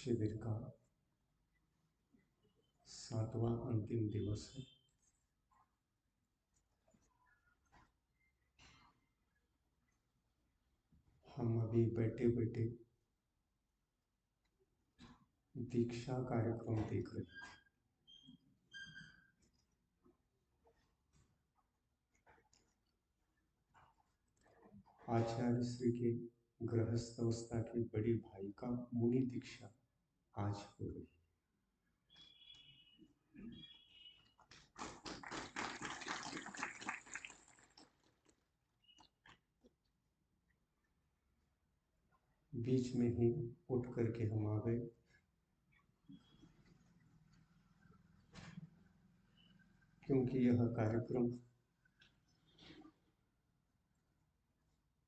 शिविर का 7वां अंतिम दिवस है। हम अभी बैठे बैठे दीक्षा कार्यक्रम देख रहे हैं। आचार्य श्री के गृहस्थ अवस्था के बड़े भाई का मुनि दीक्षा आज हो रही। बीच में ही उठ करके हम आ गए। क्योंकि यह कार्यक्रम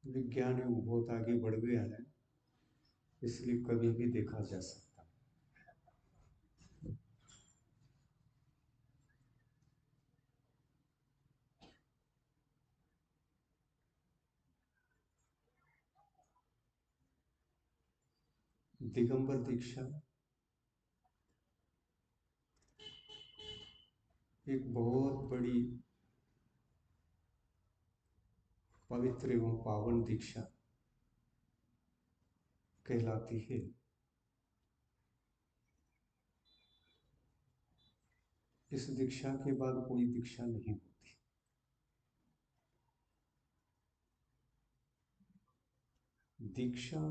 विज्ञान में बहुत आगे बढ़ गया है, इसलिए कभी भी देखा जा सकता है। दिगंबर दीक्षा एक बहुत बड़ी पवित्र एवं पावन दीक्षा कहलाती है। इस दीक्षा के बाद कोई दीक्षा नहीं होती। दीक्षा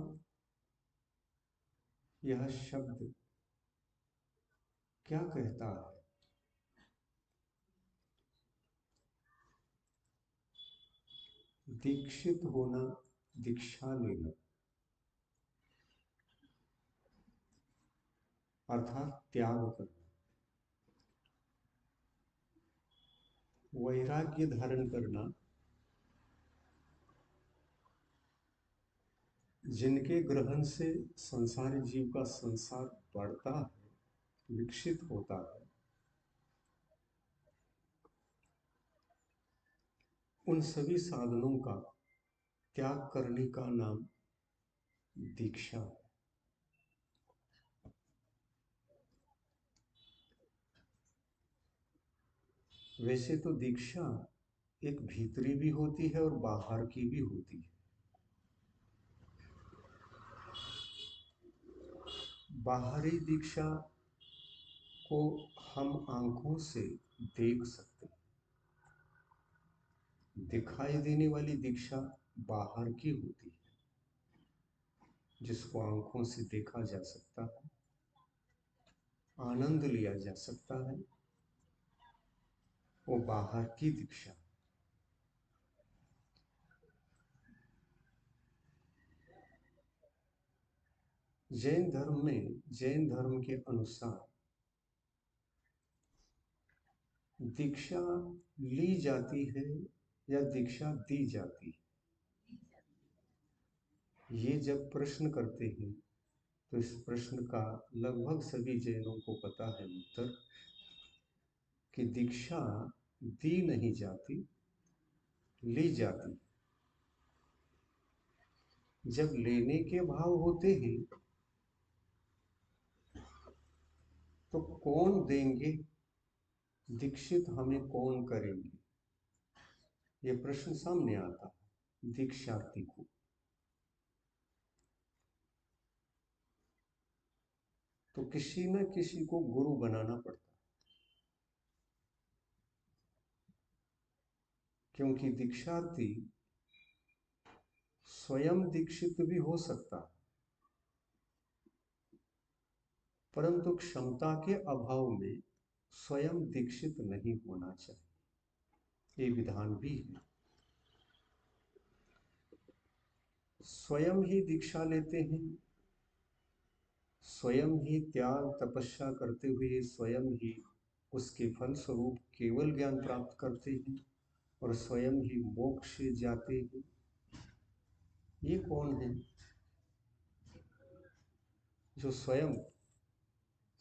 यह शब्द क्या कहता है? दीक्षित होना, दीक्षा लेना, अर्थात त्याग करना, वैराग्य धारण करना। जिनके ग्रहण से संसारी जीव का संसार बढ़ता है, विकसित होता है, उन सभी साधनों का त्याग करने का नाम दीक्षा है। वैसे तो दीक्षा एक भीतरी भी होती है और बाहर की भी होती है। बाहरी दीक्षा को हम आंखों से देख सकते हैं। दिखाई देने वाली दीक्षा बाहर की होती है, जिसको आंखों से देखा जा सकता है, आनंद लिया जा सकता है, वो बाहर की दीक्षा। जैन धर्म के अनुसार दीक्षा ली जाती है या दीक्षा दी जाती है, ये जब प्रश्न करते हैं तो इस प्रश्न का लगभग सभी जैनों को पता है उत्तर, कि दीक्षा दी नहीं जाती, ली जाती। जब लेने के भाव होते हैं तो कौन देंगे, दीक्षित हमें कौन करेंगे, ये प्रश्न सामने आता है दीक्षार्थी को। तो किसी न किसी को गुरु बनाना पड़ता है, क्योंकि दीक्षार्थी स्वयं दीक्षित भी हो सकता है, परंतु क्षमता के अभाव में स्वयं दीक्षित नहीं होना चाहिए, ये विधान भी है। स्वयं ही दीक्षा लेते हैं, स्वयं ही त्याग तपस्या करते हुए स्वयं ही उसके फल स्वरूप केवल ज्ञान प्राप्त करते हैं और स्वयं ही मोक्ष जाते हैं। ये कौन है जो स्वयं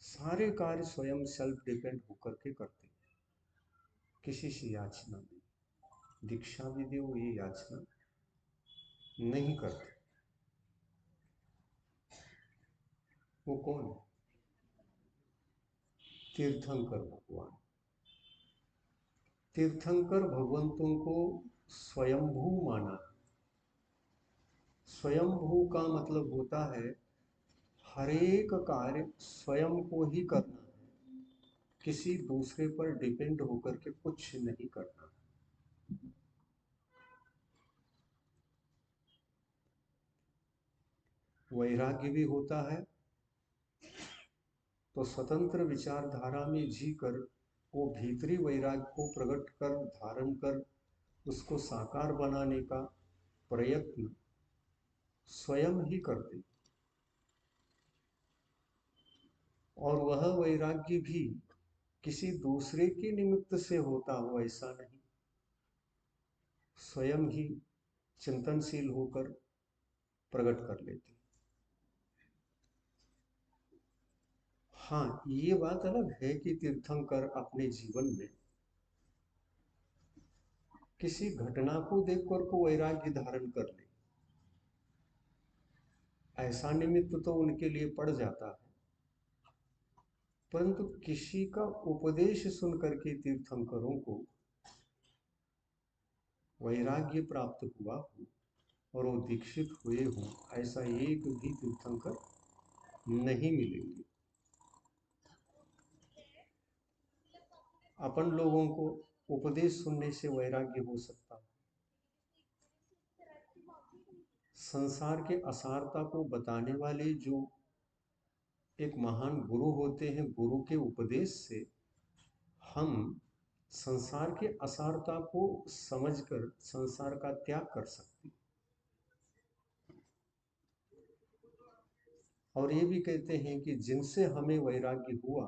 सारे कार्य स्वयं सेल्फ डिपेंड होकर के करते हैं, किसी से याचना नहीं, दीक्षा भी दे वो ये याचना नहीं करते। वो कौन है? तीर्थंकर भगवान। तीर्थंकर भगवंतों को स्वयंभू माना। स्वयंभू का मतलब होता है हर एक कार्य स्वयं को ही करना है, किसी दूसरे पर डिपेंड होकर के कुछ नहीं करना। वैराग्य भी होता है तो स्वतंत्र विचारधारा में जीकर वो भीतरी वैराग्य को प्रकट कर धारण कर उसको साकार बनाने का प्रयत्न स्वयं ही करते, और वह वैराग्य भी किसी दूसरे के निमित्त से होता हो ऐसा नहीं, स्वयं ही चिंतनशील होकर प्रकट कर लेते। हाँ, ये बात अलग है कि तीर्थंकर अपने जीवन में किसी घटना को देखकर को वैराग्य धारण कर ले, ऐसा निमित्त तो उनके लिए पड़ जाता है, परंतु किसी का उपदेश सुन करके तीर्थंकरों को वैराग्य प्राप्त हुआ हो और वो दीक्षित हुए हों, ऐसा एक भी तीर्थंकर नहीं मिलेंगे। अपन लोगों को उपदेश सुनने से वैराग्य हो सकता है, संसार के असारता को बताने वाले जो एक महान गुरु होते हैं, गुरु के उपदेश से हम संसार के असारता को समझकर संसार का त्याग कर सकते हैं। और ये भी कहते हैं कि जिनसे हमें वैराग्य हुआ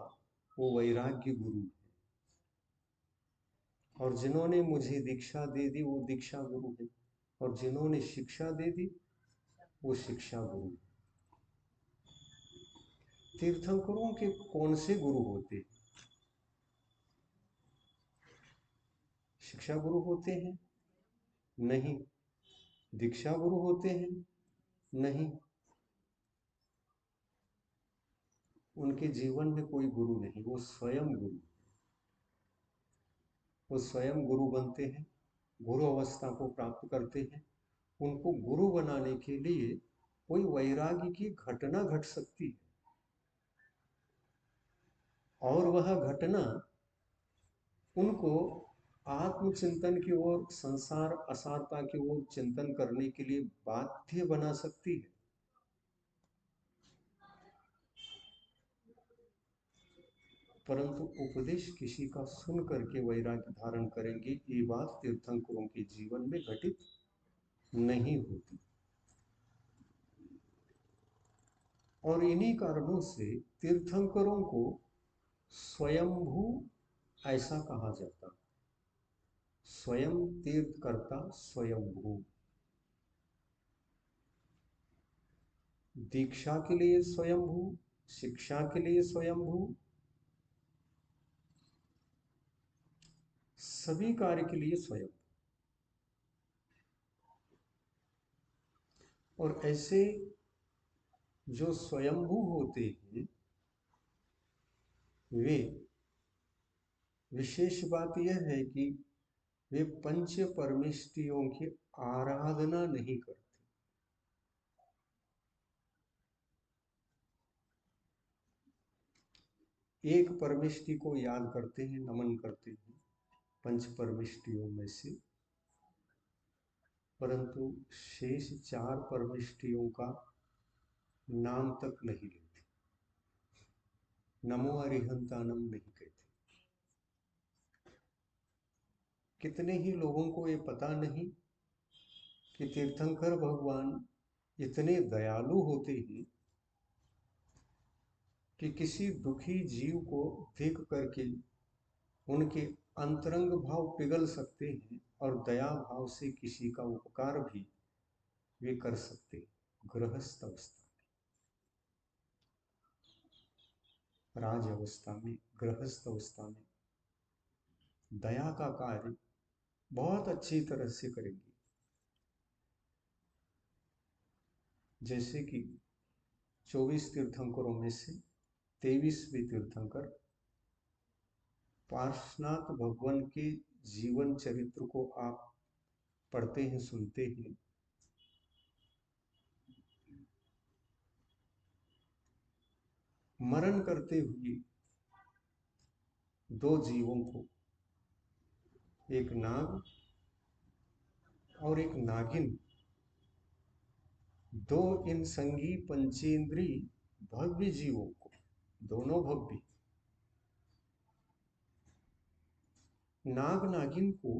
वो वैराग्य गुरु है, और जिन्होंने मुझे दीक्षा दे दी वो दीक्षा गुरु है, और जिन्होंने शिक्षा दे दी वो शिक्षा गुरु है। तीर्थंकरों के कौन से गुरु होते? शिक्षा गुरु होते हैं? नहीं। दीक्षा गुरु होते हैं? नहीं। उनके जीवन में कोई गुरु नहीं, वो स्वयं गुरु। वो स्वयं गुरु बनते हैं, गुरु अवस्था को प्राप्त करते हैं। उनको गुरु बनाने के लिए कोई वैराग्य की घटना घट सकती है, और वह घटना उनको आत्मचिंतन की ओर, संसार असारता की ओर चिंतन करने के लिए बाध्य बना सकती है। परंतु उपदेश किसी का सुन करके वैराग्य धारण करेंगे, ये बात तीर्थंकरों के जीवन में घटित नहीं होती। और इन्हीं कारणों से तीर्थंकरों को स्वयंभू ऐसा कहा जाता, स्वयं तीर्थकर्ता स्वयंभू। दीक्षा के लिए स्वयंभू, शिक्षा के लिए स्वयंभू, सभी कार्य के लिए स्वयं। और ऐसे जो स्वयंभू होते हैं वे, विशेष बात यह है कि वे पंच परमेष्टियों की आराधना नहीं करते। एक परमेष्टि को याद करते हैं, नमन करते हैं पंच परमेष्टियों में से, परंतु शेष चार परमेष्टियों का नाम तक नहीं लेते, नमो अरिहंतानम नहीं कहते। कितने ही लोगों को ये पता नहीं कि तीर्थंकर भगवान इतने दयालु होते हैं कि किसी दुखी जीव को देख करके उनके अंतरंग भाव पिघल सकते हैं, और दया भाव से किसी का उपकार भी वे कर सकते हैं। गृहस्थ अवस्था में, राज अवस्था में, गृहस्थ अवस्था में दया का कार्य बहुत अच्छी तरह से करेंगे। जैसे कि 24 तीर्थंकरों में से 23वें तीर्थंकर पार्श्वनाथ भगवान के जीवन चरित्र को आप पढ़ते हैं, सुनते हैं, मरण करते हुए दो जीवों को, एक नाग और एक नागिन, दो इन संगी पंचेंद्री भव्य जीवों को, दोनों भव्य, नाग नागिन को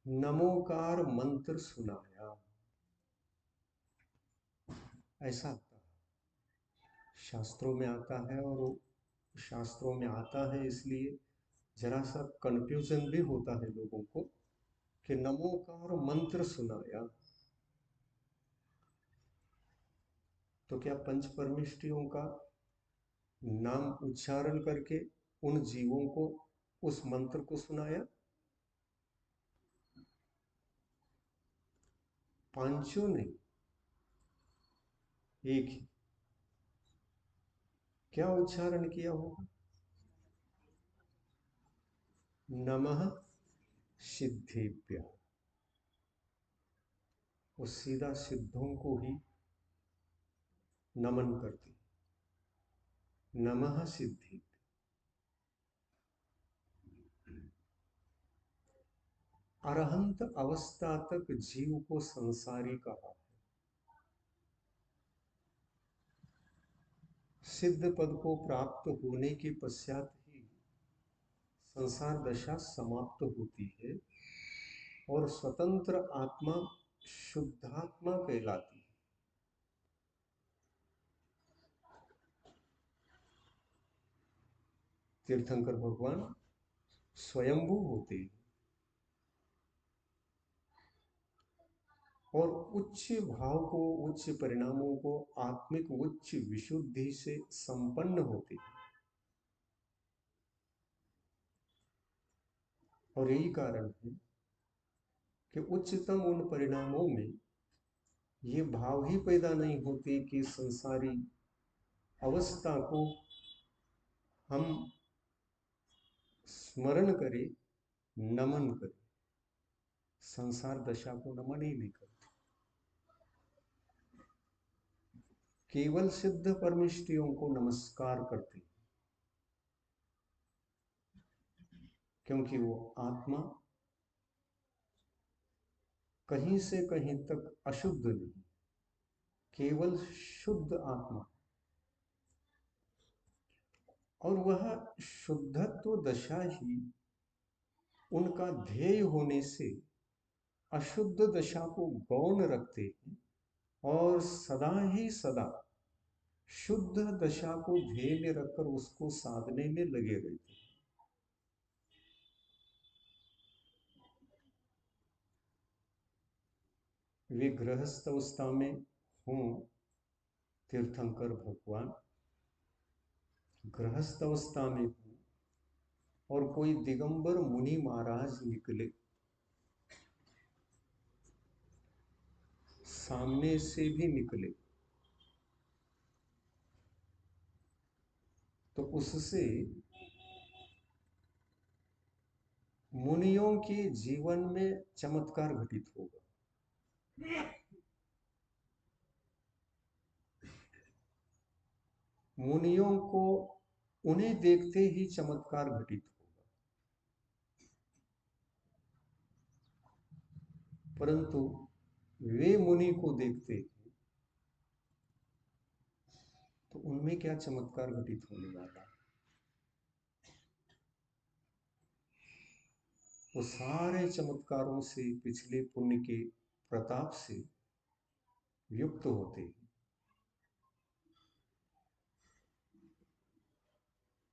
नमोकार मंत्र सुनाया। ऐसा शास्त्रों में आता है, और शास्त्रों में आता है इसलिए जरा सा कंफ्यूजन भी होता है लोगों को कि नमोकार मंत्र सुनाया, तो क्या पंच परमेष्टियों का नाम उच्चारण करके उन जीवों को उस मंत्र को सुनाया? पांचों नहीं, एक ही। क्या उच्चारण किया होगा? नमः सिद्धेभ्यः। वो सीधा सिद्धों को ही नमन करती, नमः सिद्धि। अरहंत अवस्था तक जीव को संसारी कहा। सिद्ध पद को प्राप्त होने के पश्चात ही संसार दशा समाप्त होती है और स्वतंत्र आत्मा शुद्धात्मा कहलाती है। तीर्थंकर भगवान स्वयंभू होते हैं और उच्च भाव को, उच्च परिणामों को आत्मिक उच्च विशुद्धि से संपन्न होते हैं। और यही कारण है कि उच्चतम उन परिणामों में ये भाव ही पैदा नहीं होते कि संसारी अवस्था को हम स्मरण करें, नमन करें। संसार दशा को नमन ही नहीं करते, केवल सिद्ध परमिष्टियों को नमस्कार करते, क्योंकि वो आत्मा कहीं से कहीं तक अशुद्ध नहीं, केवल शुद्ध आत्मा। और वह शुद्धत्व दशा ही उनका ध्येय होने से अशुद्ध दशा को गौण रखते हैं और सदा ही सदा शुद्ध दशा को ध्येय में रखकर उसको साधने में लगे रहते हैं। वे गृहस्थ अवस्था में हों, तीर्थंकर भगवान गृहस्थ अवस्था में हो और कोई दिगंबर मुनि महाराज निकले, सामने से भी निकले, तो उससे मुनियों के जीवन में चमत्कार घटित होगा। मुनियों को उन्हें देखते ही चमत्कार घटित होगा, परंतु वे मुनि को देखते हैं तो उनमें क्या चमत्कार घटित होने वाला है? वो सारे चमत्कारों से पिछले पुण्य के प्रताप से युक्त होते हैं।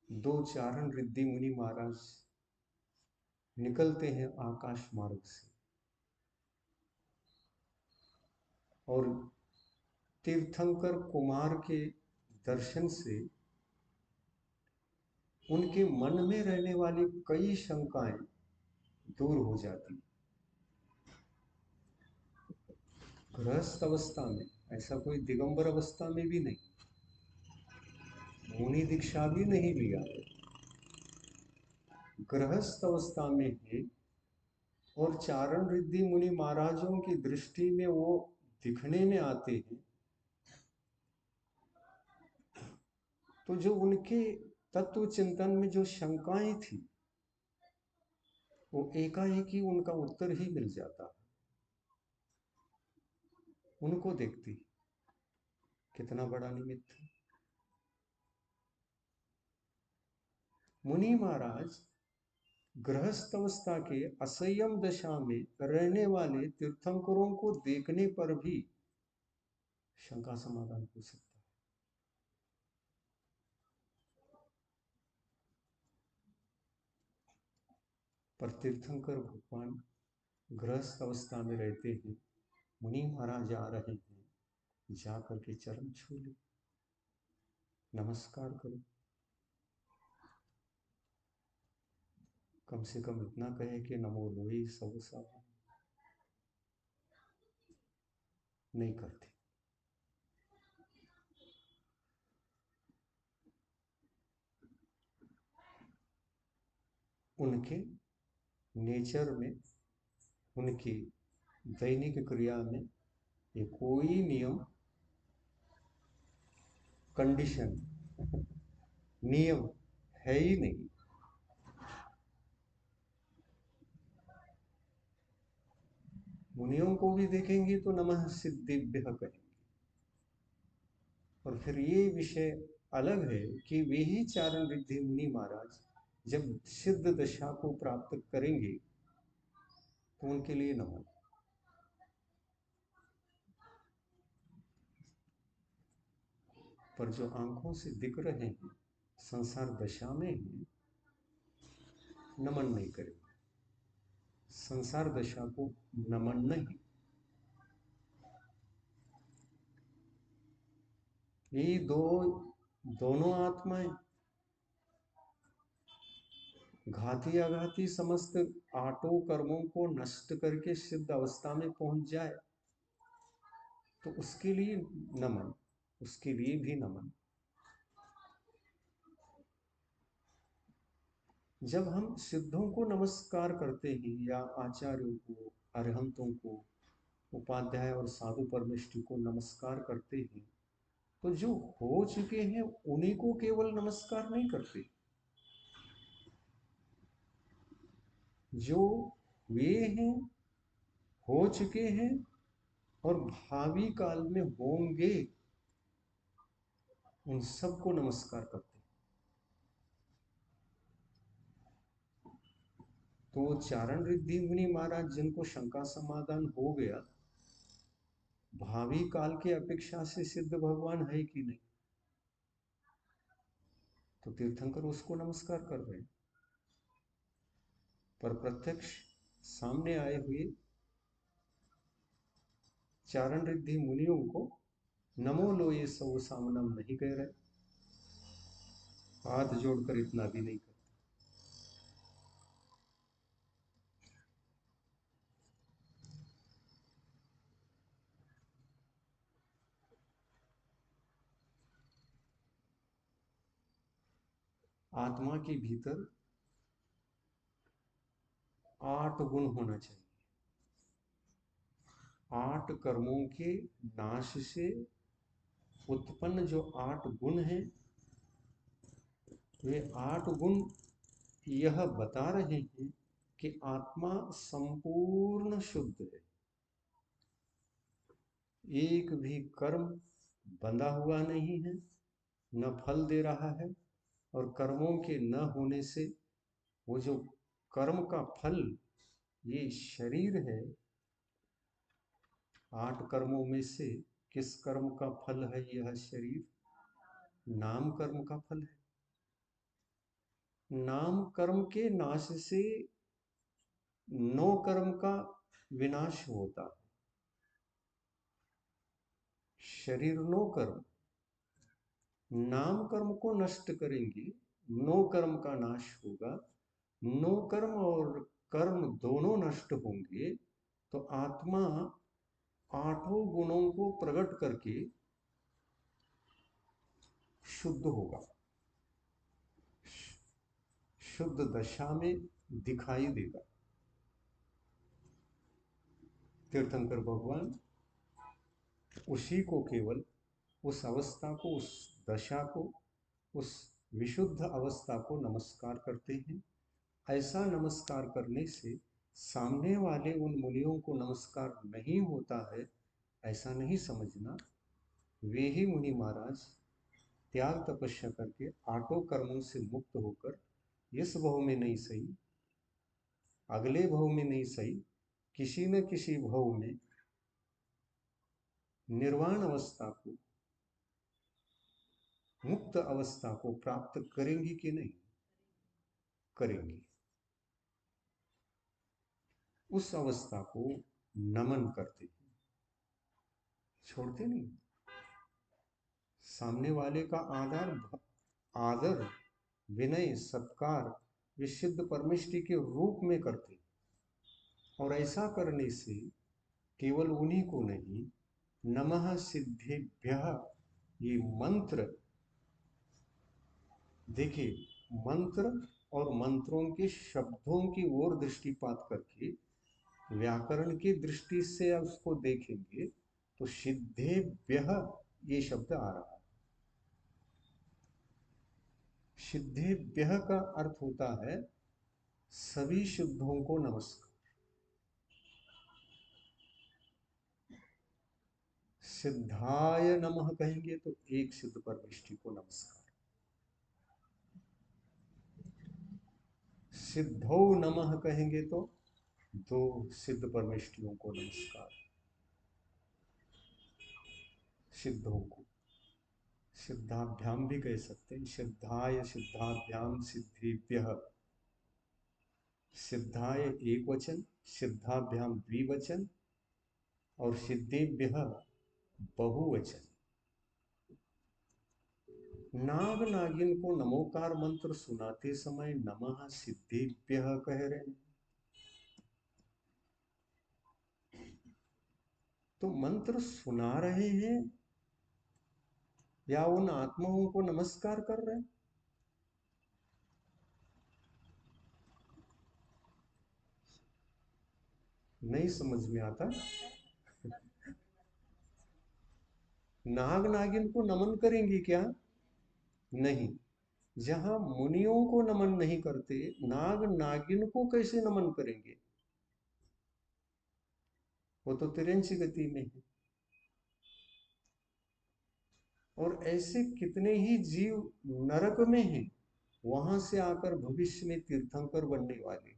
दो चारण रिद्धि मुनि महाराज निकलते हैं आकाश मार्ग से और तीर्थंकर कुमार के दर्शन से उनके मन में रहने वाली कई शंकाएं दूर हो जाती। गृहस्थ अवस्था में, ऐसा कोई दिगंबर अवस्था में भी नहीं, मुनि दीक्षा भी नहीं लिया है, गृहस्थ अवस्था में है। और चारण रिद्धि मुनि महाराजों की दृष्टि में वो दिखने में आते हैं, तो जो उनके तत्व चिंतन में जो शंकाएं थी, वो एकाएक ही उनका उत्तर ही मिल जाता। उनको देखती कितना बड़ा निमित्त है। मुनि महाराज गृहस्थ अवस्था के असंयम दशा में रहने वाले तीर्थंकरों को देखने पर भी शंका समाधान हो सकता है। पर तीर्थंकर भगवान गृहस्थ अवस्था में रहते हैं, मुनि महाराज आ रहे हैं, जा करके चरण छू लो, नमस्कार करो। कम से कम इतना कहे कि नमो लोई सब सब, नहीं करते। उनके नेचर में, उनकी दैनिक क्रिया में ये कोई नियम, कंडीशन, नियम है ही नहीं। मुनियों को भी देखेंगे तो नमः सिद्धिभ्य कहेंगे। और फिर ये विषय अलग है कि वे ही चारण रिद्धि मुनि महाराज जब सिद्ध दशा को प्राप्त करेंगे तो उनके लिए नमन। पर जो आंखों से दिख रहे हैं, संसार दशा में हैं, नमन नहीं करेंगे। संसार दशा को नमन नहीं। ये दोनों आत्माएं घाती आघाती समस्त आठों कर्मों को नष्ट करके सिद्ध अवस्था में पहुंच जाए तो उसके लिए नमन, उसके लिए भी नमन। जब हम सिद्धों को नमस्कार करते हैं या आचार्यों को, अरहंतों को, उपाध्याय और साधु परमेष्ठी को नमस्कार करते हैं, तो जो हो चुके हैं उन्हीं को केवल नमस्कार नहीं करते, जो वे हैं, हो चुके हैं और भावी काल में होंगे, उन सबको नमस्कार करते हैं। तो चारण रिद्धि मुनि महाराज जिनको शंका समाधान हो गया, भावी काल की अपेक्षा से सिद्ध भगवान है कि नहीं, तो तीर्थंकर उसको नमस्कार कर रहे हैं। पर प्रत्यक्ष सामने आए हुए चारण रिद्धि मुनियों को नमो लोये सौ सामनम नहीं कह रहे, हाथ जोड़कर इतना भी नहीं करते। आत्मा के भीतर 8 गुण होना चाहिए। 8 कर्मों के नाश से उत्पन्न जो 8 गुण हैं, वे 8 गुण यह बता रहे हैं कि आत्मा संपूर्ण शुद्ध है, एक भी कर्म बंधा हुआ नहीं है, न फल दे रहा है। और कर्मों के न होने से वो जो कर्म का फल, ये शरीर है, 8 कर्मों में से किस कर्म का फल है यह शरीर? नाम कर्म का फल है। नाम कर्म के नाश से 9 कर्म का विनाश होता है। शरीर 9 कर्म, नाम कर्म को नष्ट करेंगे, 9 कर्म का नाश होगा। 9 कर्म और कर्म दोनों नष्ट होंगे तो आत्मा आठों गुणों को प्रकट करके शुद्ध होगा, शुद्ध दशा में दिखाई देगा। तीर्थंकर भगवान उसी को केवल उस अवस्था को, उस दशा को, उस विशुद्ध अवस्था को नमस्कार करते हैं। ऐसा नमस्कार करने से सामने वाले उन मुनियों को नमस्कार नहीं होता है, ऐसा नहीं समझना। वे ही मुनि महाराज त्याग तपस्या करके आठों कर्मों से मुक्त होकर इस भव में नहीं सही, अगले भव में नहीं सही, किसी न किसी भव में निर्वाण अवस्था को, मुक्त अवस्था को प्राप्त करेंगी कि नहीं? करेंगी। उस अवस्था को नमन करते हैं, छोड़ते नहीं। सामने वाले का आदर, विनय, सत्कार विशुद्ध परमेष्टि के रूप में करते हैं। और ऐसा करने से केवल उन्हीं को नहीं, नमः सिद्धेभ्यः, ये मंत्र देखिए, मंत्र और मंत्रों के शब्दों की ओर दृष्टिपात करके व्याकरण की दृष्टि से उसको देखेंगे तो सिद्धेभ्यः ये शब्द आ रहा है। सिद्धेभ्यः का अर्थ होता है सभी शुद्धों को नमस्कार। सिद्धाय नमः कहेंगे तो एक सिद्ध परमेष्टि को नमस्कार। सिद्धौ नमः कहेंगे तो दो सिद्ध परमेष्टियों को नमस्कार। सिद्धों को सिद्धाभ्याम भी कह सकते हैं। सिद्धाय, सिद्धाभ्याम, सिद्धिभ्यः। सिद्धाय एक वचन, सिद्धाभ्याम द्विवचन और सिद्धिभ्यः बहुवचन। नाग नागिन को नमोकार मंत्र सुनाते समय नमः सिद्धेभ्यः कह रहे हैं, तो मंत्र सुना रहे हैं या उन आत्माओं को नमस्कार कर रहे हैं? नहीं समझ में आता। नाग नागिन को नमन करेंगे क्या? नहीं। जहां मुनियों को नमन नहीं करते, नाग नागिन को कैसे नमन करेंगे? वो तो तिरंची गति में है। और ऐसे कितने ही जीव नरक में हैं, वहां से आकर भविष्य में तीर्थंकर बनने वाले।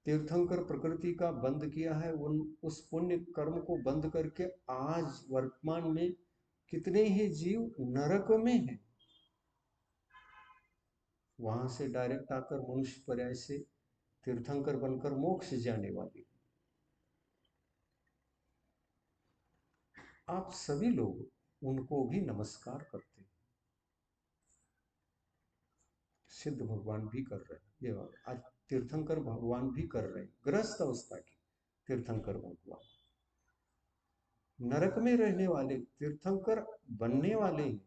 तीर्थंकर प्रकृति का बंद किया है, उस पुण्य कर्म को बंद करके आज वर्तमान में कितने ही जीव नरक में हैं, वहां से डायरेक्ट आकर मनुष्य पर्याय से तीर्थंकर बनकर मोक्ष जाने वाले। आप सभी लोग उनको भी नमस्कार करते हैं। सिद्ध भगवान भी कर रहे हैं, ये आज तीर्थंकर भगवान भी कर रहे हैं। ग्रस्त अवस्था के तीर्थंकर भगवान, नरक में रहने वाले तीर्थंकर बनने वाले हैं।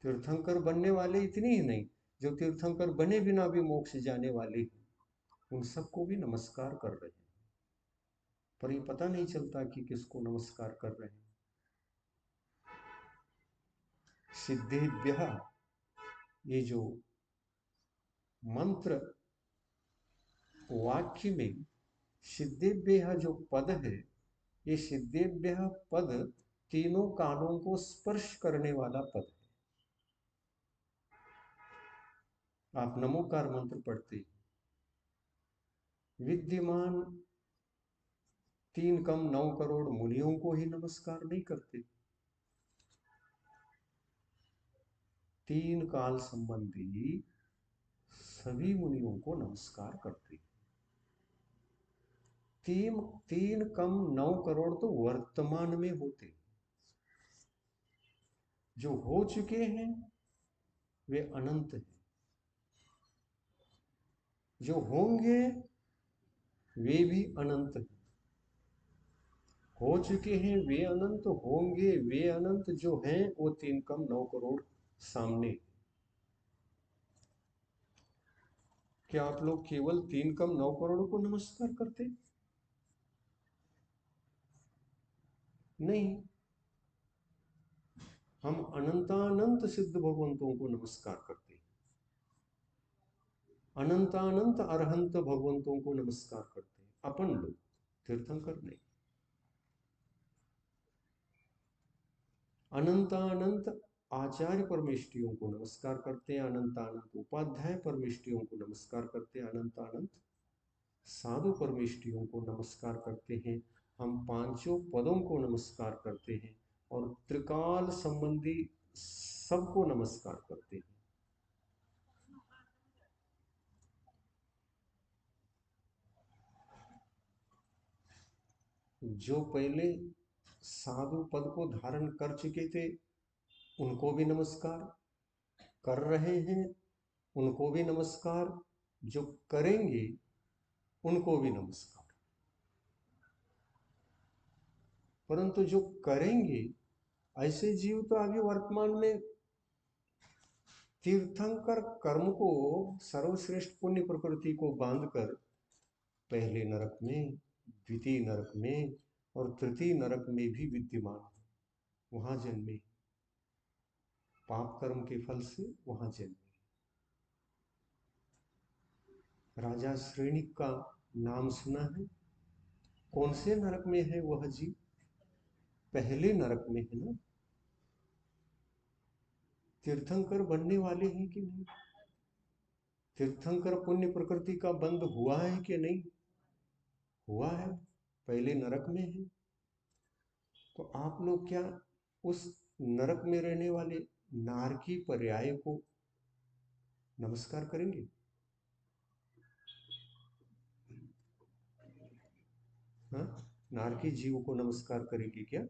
तीर्थंकर बनने वाले इतनी ही नहीं, जो तीर्थंकर बने बिना भी मोक्ष जाने वाले हैं, उन सबको भी नमस्कार कर रहे हैं। पर ये पता नहीं चलता कि किसको नमस्कार कर रहे हैं। सिद्धेभ्यः, ये जो मंत्र वाक्य में सिद्धेभ्यः जो पद है, ये सिद्धेभ्यः पद तीनों कालों को स्पर्श करने वाला पद है। आप नमोकार मंत्र पढ़ते, विद्यमान 3 कम 9 करोड़ मुनियों को ही नमस्कार नहीं करते, 3 काल संबंधी सभी मुनियों को नमस्कार करते। 3 कम 9 करोड़ तो वर्तमान में होते, जो हो चुके हैं वे अनंत हैं, जो होंगे वे भी अनंत हैं, हो चुके हैं, वे अनंत होंगे, वे अनंत जो हैं वो 3 कम 9 करोड़ सामने। क्या आप लोग केवल 3 कम 9 करोड़ को नमस्कार करते? नहीं, हम अनंतानंत सिद्ध भगवंतों को नमस्कार करते हैं, अनंतानंत अरहंत भगवंतों को नमस्कार करते हैं अपन लोग, तीर्थंकर नहीं। अनंतानंत आचार्य परमेष्टियों को नमस्कार करते हैं, अनंतानंत उपाध्याय परमेष्टियों को नमस्कार करते हैं, अनंतानंत साधु परमेष्टियों को नमस्कार करते हैं, हम पांचों पदों को नमस्कार करते हैं और त्रिकाल संबंधी सबको नमस्कार करते हैं। जो पहले साधु पद को धारण कर चुके थे उनको भी नमस्कार, कर रहे हैं उनको भी नमस्कार, जो करेंगे उनको भी नमस्कार। परंतु जो करेंगे ऐसे जीव तो अभी वर्तमान में तीर्थंकर कर्म को, सर्वश्रेष्ठ पुण्य प्रकृति को बांधकर पहले नरक में, द्वितीय नरक में और तृतीय नरक में भी विद्यमान है, वहां जन्मे, पाप कर्म के फल से वहां जन्मे। राजा श्रेणिक का नाम सुना है? कौन से नरक में है वह जीव? पहले नरक में है ना। तीर्थंकर बनने वाले हैं कि नहीं? तीर्थंकर पुण्य प्रकृति का बंध हुआ है कि नहीं? हुआ है, पहले नरक में है। तो आप लोग क्या उस नरक में रहने वाले नारकी पर्याय को नमस्कार करेंगे? हाँ, नारकी जीव को नमस्कार करेंगे क्या?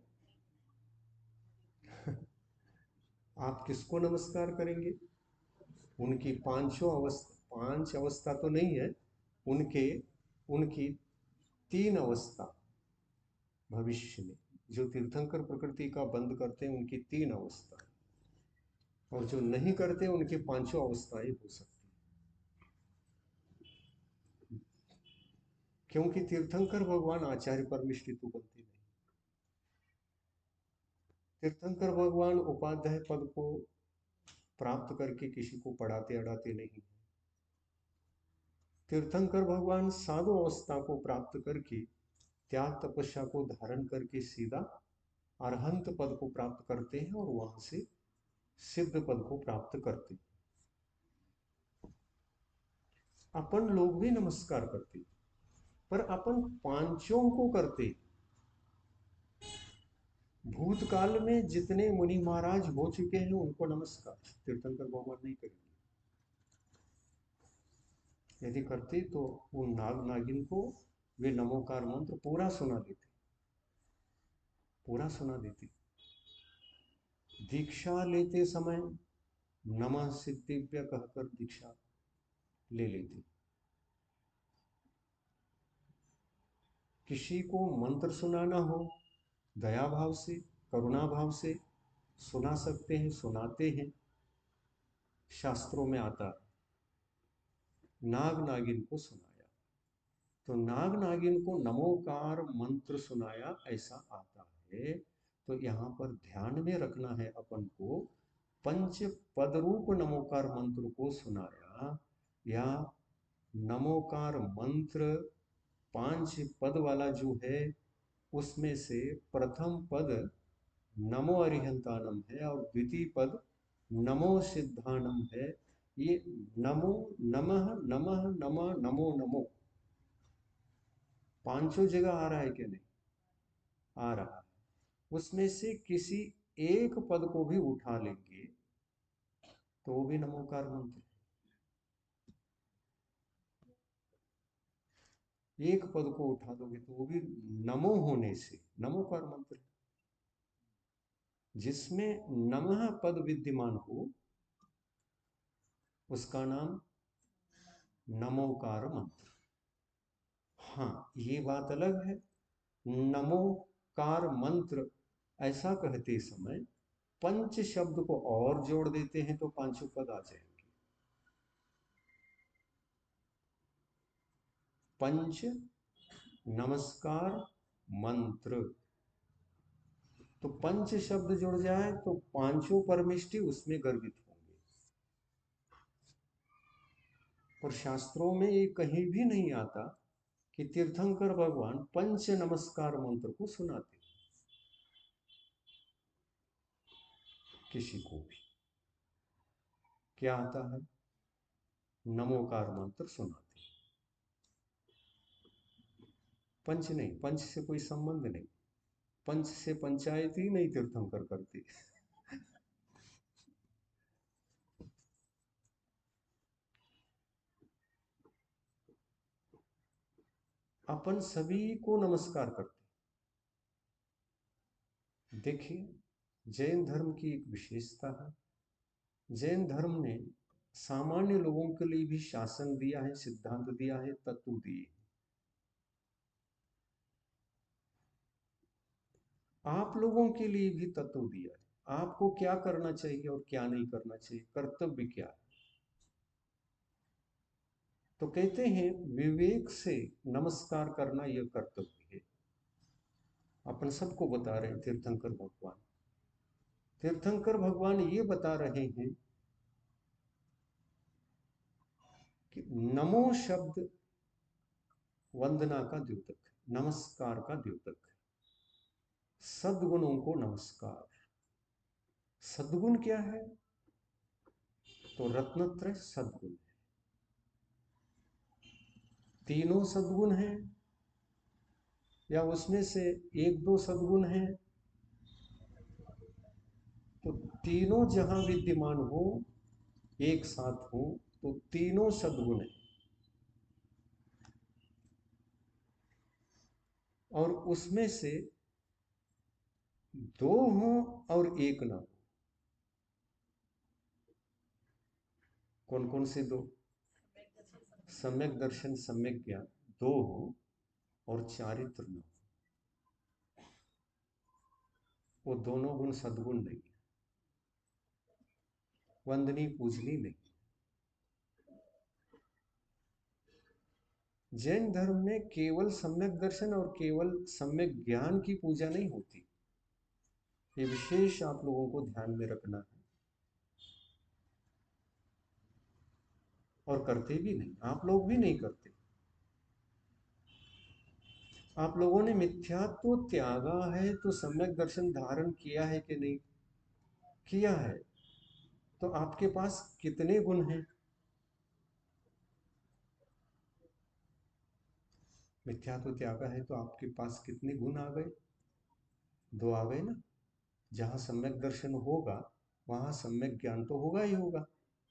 आप किसको नमस्कार करेंगे? उनकी पांचों अवस्था, 5 अवस्था तो नहीं है उनके, उनकी 3 अवस्था भविष्य में, जो तीर्थंकर प्रकृति का बंद करते हैं उनकी 3 अवस्था, और जो नहीं करते उनकी 5 अवस्थाएं हो सकती हैं। क्योंकि तीर्थंकर भगवान आचार्य परमिष्टि तो बनते नहीं, तीर्थंकर भगवान उपाध्याय पद को प्राप्त करके किसी को पढ़ाते अड़ाते नहीं। तीर्थंकर भगवान साधु अवस्था को प्राप्त करके, त्याग तपस्या को धारण करके सीधा अरहंत पद को प्राप्त करते हैं और वहां से सिद्ध पद को प्राप्त करते हैं। अपन लोग भी नमस्कार करते, पर अपन पांचों को करते। भूतकाल में जितने मुनि महाराज हो चुके हैं उनको नमस्कार, तीर्थंकर भगवान नहीं करेंगे। यदि करते तो वो नाग नागिन को वे नमोकार मंत्र पूरा सुना देते, पूरा सुना देते। दीक्षा लेते समय नमः सिद्धिव्य कहकर दीक्षा ले लेते। किसी को मंत्र सुनाना हो, दया भाव से, करुणा भाव से सुना सकते हैं, सुनाते हैं। शास्त्रों में आता है नाग नागिन को सुनाया, तो नाग नागिन को नमोकार मंत्र सुनाया, ऐसा आता है। तो यहाँ पर ध्यान में रखना है अपन को, पंच पद रूप नमोकार मंत्र को सुनाया, या नमोकार मंत्र 5 पद वाला जो है उसमें से प्रथम पद नमो अरिहंतानम है और द्वितीय पद नमो सिद्धानम है। ये नमो, नमः, नमः, नमः, नमो नमो पांचों जगह आ रहा है क्या? नहीं आ रहा है। उसमें से किसी एक पद को भी उठा लेंगे तो वो भी नमोकार मंत्र है। एक पद को उठा दोगे तो वो भी नमो होने से नमोकार मंत्र है। जिसमें नमः पद विद्यमान हो उसका नाम नमोकार मंत्र। हाँ, ये बात अलग है। नमोकार मंत्र ऐसा कहते समय पंच शब्द को और जोड़ देते हैं तो पांचों पद आ जाएंगे। पंच नमस्कार मंत्र, तो पंच शब्द जुड़ जाए तो पांचों परमिष्टि उसमें गर्भित होंगे। और शास्त्रों में ये कहीं भी नहीं आता कि तीर्थंकर भगवान पंच नमस्कार मंत्र को सुनाते किसी को भी। क्या आता है? नमोकार मंत्र सुनाते। पंच नहीं, पंच से कोई संबंध नहीं, पंच से पंचायत ही नहीं तीर्थंकर करते। अपन सभी को नमस्कार करते। देखिए, जैन धर्म की एक विशेषता है, जैन धर्म ने सामान्य लोगों के लिए भी शासन दिया है, सिद्धांत दिया है, तत्व दिए। आप लोगों के लिए भी तत्व दिया है, आपको क्या करना चाहिए और क्या नहीं करना चाहिए, कर्तव्य क्या है। तो कहते हैं विवेक से नमस्कार करना यह कर्तव्य है। अपन सबको बता रहे हैं तीर्थंकर भगवान। तीर्थंकर भगवान ये बता रहे हैं कि नमो शब्द वंदना का द्योतक है, नमस्कार का द्योतक है। सद्गुणों को नमस्कार। सद्गुण क्या है? तो रत्नत्रय सद्गुण है। तीनों सद्गुण हैं या उसमें से एक दो सद्गुण हैं, तो तीनों जहां विद्यमान हो, एक साथ हो, तो तीनों सद्गुण है। और उसमें से दो हो और एक ना हो। कौन कौन से दो? सम्यक दर्शन, सम्यक ज्ञान दो हो और चारित्र न हो। वो दोनों गुण सद्गुण नहीं है, वंदनी पूजनी नहीं। जैन धर्म में केवल सम्यक दर्शन और केवल सम्यक ज्ञान की पूजा नहीं होती। ये विशेष आप लोगों को ध्यान में रखना है। और करते भी नहीं, आप लोग भी नहीं करते। आप लोगों ने मिथ्यात्व त्यागा है तो सम्यक दर्शन धारण किया है कि नहीं किया है? तो आपके पास कितने गुण हैं? मिथ्यात्व त्यागा है तो आपके पास कितने गुण आ गए? दो आ गए ना। जहां सम्यक दर्शन होगा वहां सम्यक ज्ञान तो होगा ही होगा।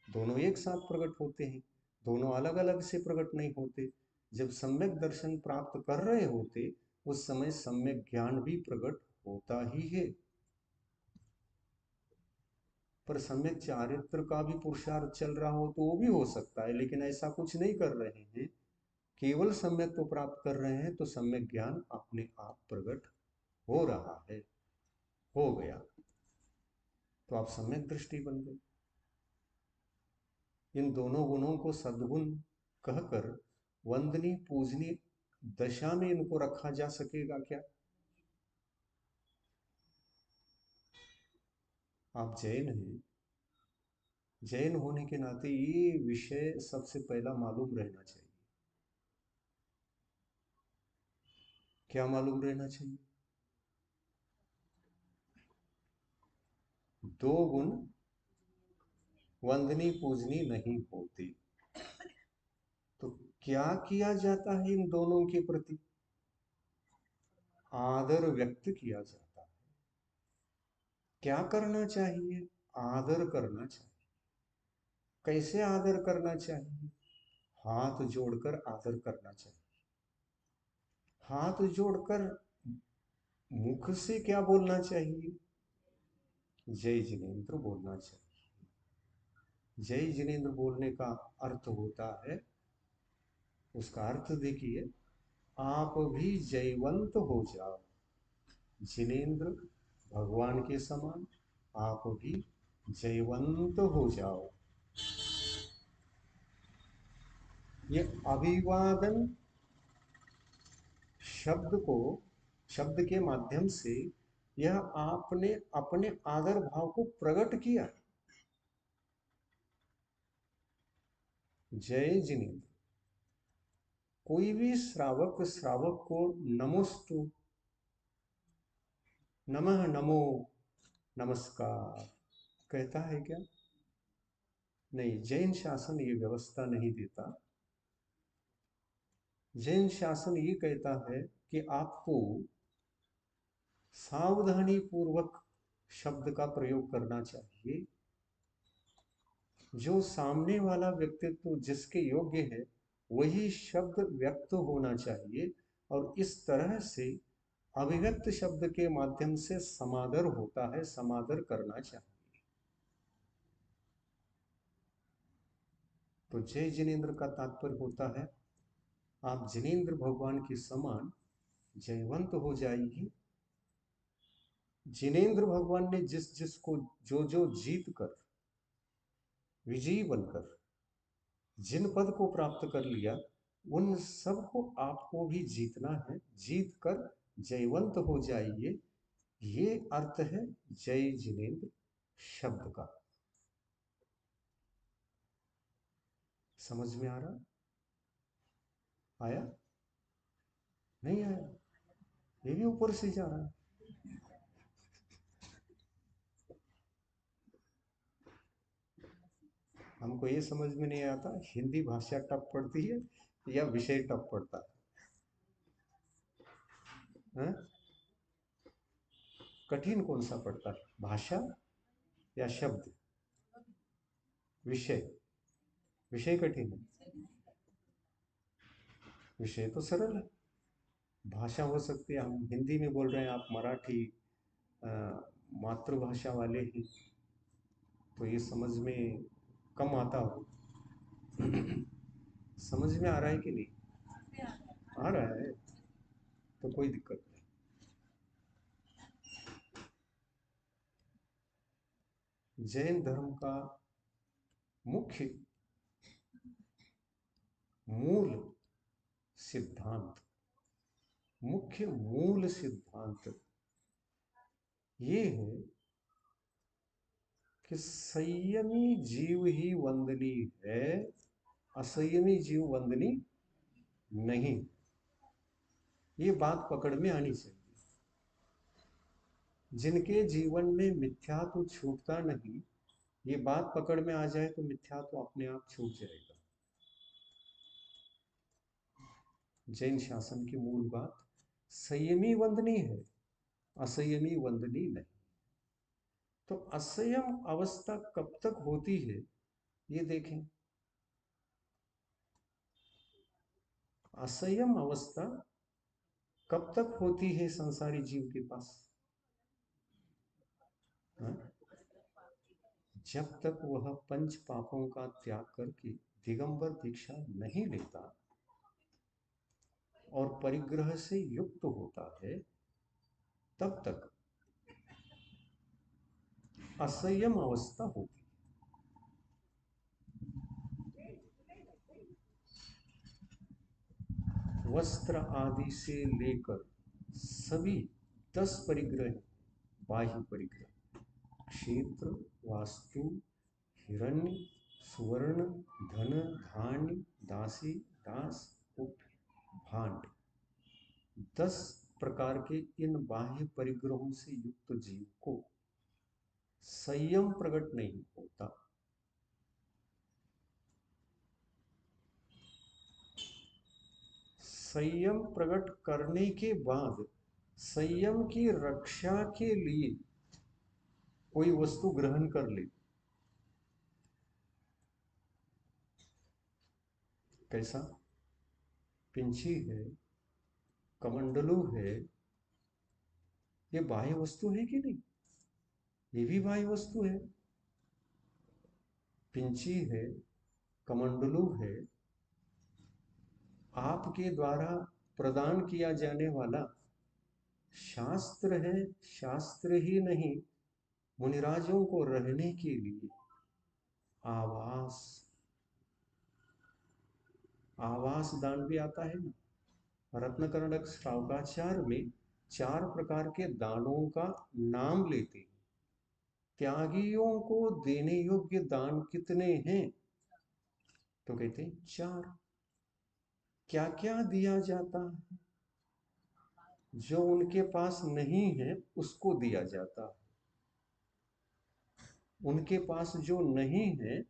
दोनों एक साथ प्रकट होते हैं, दोनों अलग अलग से प्रकट नहीं होते। जब सम्यक दर्शन प्राप्त कर रहे होते उस समय सम्यक ज्ञान भी प्रकट होता ही है। पर सम्यक चारित्र का भी पुरुषार्थ चल रहा हो तो वो भी हो सकता है, लेकिन ऐसा कुछ नहीं कर रहे हैं। केवल सम्यक को प्राप्त कर रहे हैं तो सम्यक ज्ञान अपने आप प्रकट हो रहा है, हो गया तो आप सम्यक दृष्टि बन गए। इन दोनों गुणों को सद्गुण कहकर वंदनीय पूजनीय दशा में इनको रखा जा सकेगा क्या? आप जैन हैं, जैन होने के नाते ये विषय सबसे पहला मालूम रहना चाहिए। क्या मालूम रहना चाहिए? दो गुण वंदनीय पूजनीय नहीं होते। तो क्या किया जाता है इन दोनों के प्रति? आदर व्यक्त किया जाता है। क्या करना चाहिए? आदर करना चाहिए। कैसे आदर करना चाहिए? हाथ जोड़कर आदर करना चाहिए। हाथ जोड़कर मुख से क्या बोलना चाहिए? जय जिनेन्द्र बोलना चाहिए। जय जिनेन्द्र बोलने का अर्थ होता है, उसका अर्थ देखिए, आप भी जयवंत हो जाओ। जिनेंद्र भगवान के समान आप भी जयवंत हो जाओ। ये अभिवादन शब्द के माध्यम से यह आपने अपने आदर भाव को प्रकट किया। जय जिनेंद्र। कोई भी श्रावक को नमोस्तु, नमः, नमो, नमस्कार कहता है क्या? नहीं, जैन शासन ये व्यवस्था नहीं देता। जैन शासन ये कहता है कि आपको सावधानी पूर्वक शब्द का प्रयोग करना चाहिए। जो सामने वाला व्यक्तित्व जिसके योग्य है वही शब्द व्यक्त होना चाहिए, और इस तरह से अभिव्यक्त शब्द के माध्यम से समादर होता है, समादर करना चाहिए। तो जय जिनेंद्र का तात्पर्य होता है आप जिनेंद्र भगवान के समान जयवंत हो जाइए। जिनेंद्र भगवान ने जिस जिसको जो जो जीत कर, विजयी बनकर जिन पद को प्राप्त कर लिया, उन सब को आपको भी जीतना है। जीत कर जयवंत हो जाइए, ये अर्थ है जय जिनेंद्र शब्द का। समझ में आ रहा? आया? नहीं आया? ये भी ऊपर से जा रहा है। हमको ये समझ में नहीं आता हिंदी भाषा टफ पड़ती है या विषय टफ पड़ता है? कठिन कौन सा पड़ता है, भाषा या शब्द? विषय। विषय कठिन है, विषय तो सरल है। भाषा हो सकती है, हम हिंदी में बोल रहे हैं, आप मराठी मातृभाषा वाले ही, तो ये समझ में कम आता हो। समझ में आ रहा है कि नहीं? आ रहा है तो कोई दिक्कत नहीं। जैन धर्म का मुख्य मूल सिद्धांत, मुख्य मूल सिद्धांत ये है कि संयमी जीव ही वंदनीय है, असंयमी जीव वंदनीय नहीं। ये बात पकड़ में आनी चाहिए। जिनके जीवन में मिथ्या तो छूटता नहीं, ये बात पकड़ में आ जाए तो मिथ्या तो अपने आप छूट जाएगा। जैन शासन की मूल बात संयमी वंदनीय है, असंयमी वंदनीय नहीं। तो असंयम अवस्था कब तक होती है ये देखें। असंयम अवस्था कब तक होती है संसारी जीव के पास? हा? जब तक वह पंच पापों का त्याग करके दिगंबर दीक्षा नहीं लेता और परिग्रह से युक्त होता है, तब तक असंयम अवस्था होती। वस्त्र आदि से लेकर सभी 10 परिग्रह, बाह्य परिग्रह, क्षेत्र, वास्तु, हिरण्य, सुवर्ण, धन, धान्य, दासी, दास, उप, भांड, 10 प्रकार के इन बाह्य परिग्रहों से युक्त जीव को संयम प्रकट नहीं होता। संयम प्रकट करने के बाद संयम की रक्षा के लिए कोई वस्तु ग्रहण कर ले, कैसा? पिंची है, कमंडलू है, ये बाह्य वस्तु है कि नहीं? ये भी बाह्य वस्तु है। पिंची है, कमंडलू है, आपके द्वारा प्रदान किया जाने वाला शास्त्र है। शास्त्र ही नहीं, मुनिराजों को रहने के लिए आवास, आवास दान भी आता है ना। रत्नकर्णक श्रावकाचार में 4 प्रकार के दानों का नाम लेते हैं। त्यागियों को देने योग्य दान कितने हैं? तो कहते हैं 4। क्या क्या दिया जाता है? जो उनके पास नहीं है उसको दिया जाता है। उनके पास जो नहीं है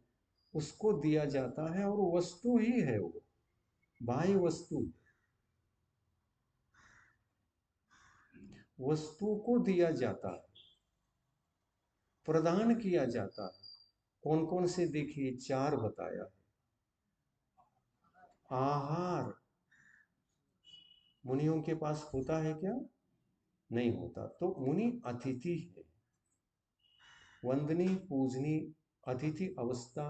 उसको दिया जाता है, और वस्तु ही है वो, बाह्य वस्तु। वस्तु को दिया जाता है, प्रदान किया जाता है। कौन कौन से? देखिए 4 बताया है। आहार मुनियों के पास होता है क्या? नहीं होता, तो मुनि अतिथि है। वंदनी पूजनी अतिथि अवस्था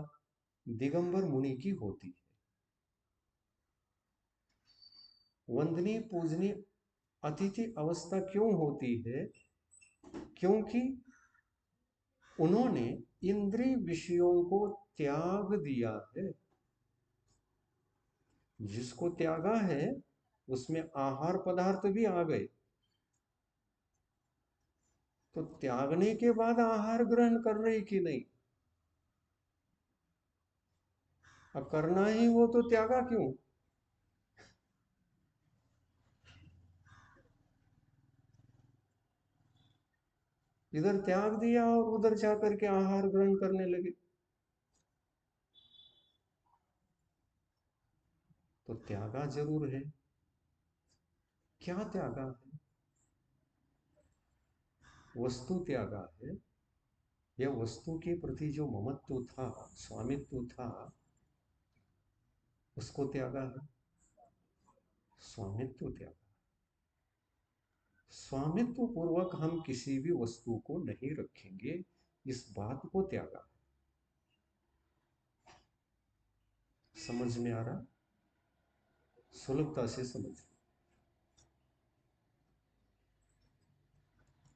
दिगंबर मुनि की होती है। वंदनी पूजनी अतिथि अवस्था क्यों होती है? क्योंकि उन्होंने इंद्रिय विषयों को त्याग दिया है। जिसको त्यागा है उसमें आहार पदार्थ भी आ गए, तो त्यागने के बाद आहार ग्रहण कर रही कि नहीं? अब करना ही वो तो त्यागा क्यों? इधर त्याग दिया और उधर जाकर के आहार ग्रहण करने लगे, तो त्यागा जरूर है। क्या त्यागा है? वस्तु त्यागा है, या वस्तु के प्रति जो ममत्व था, स्वामित्व था, उसको त्यागा है। स्वामित्व त्यागा। स्वामित्व पूर्वक हम किसी भी वस्तु को नहीं रखेंगे, इस बात को त्यागा। समझ में आ रहा? सुलभता से समझ।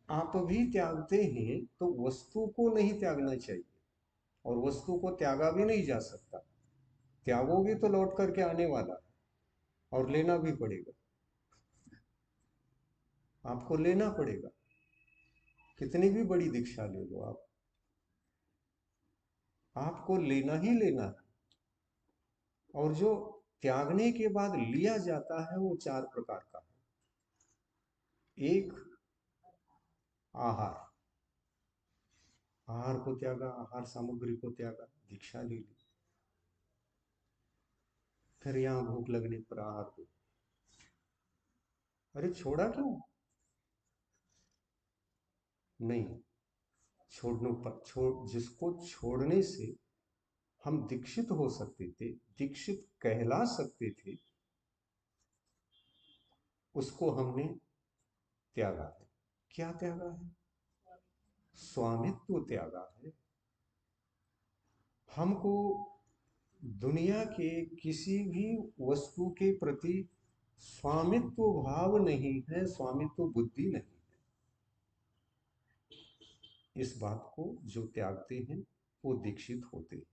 आप भी त्यागते हैं तो वस्तु को नहीं त्यागना चाहिए, और वस्तु को त्यागा भी नहीं जा सकता। त्यागोगे तो लौट करके आने वाला है, और लेना भी पड़ेगा। आपको लेना पड़ेगा, कितनी भी बड़ी दीक्षा ले लो आप, आपको लेना ही लेना है। और जो त्यागने के बाद लिया जाता है वो 4 प्रकार का है। एक, आहार। आहार को त्यागा, आहार सामग्री को त्यागा, दीक्षा ले ली। फिर यहां भूख लगने पर आहार को, अरे छोड़ा क्यों? नहीं, छोड़ने पर जिसको छोड़ने से हम दीक्षित हो सकते थे, दीक्षित कहला सकते थे, उसको हमने त्यागा है। क्या त्यागा है? स्वामित्व त्यागा है। हमको दुनिया के किसी भी वस्तु के प्रति स्वामित्व भाव नहीं है, स्वामित्व बुद्धि नहीं है। इस बात को जो त्यागते हैं वो दीक्षित होते हैं,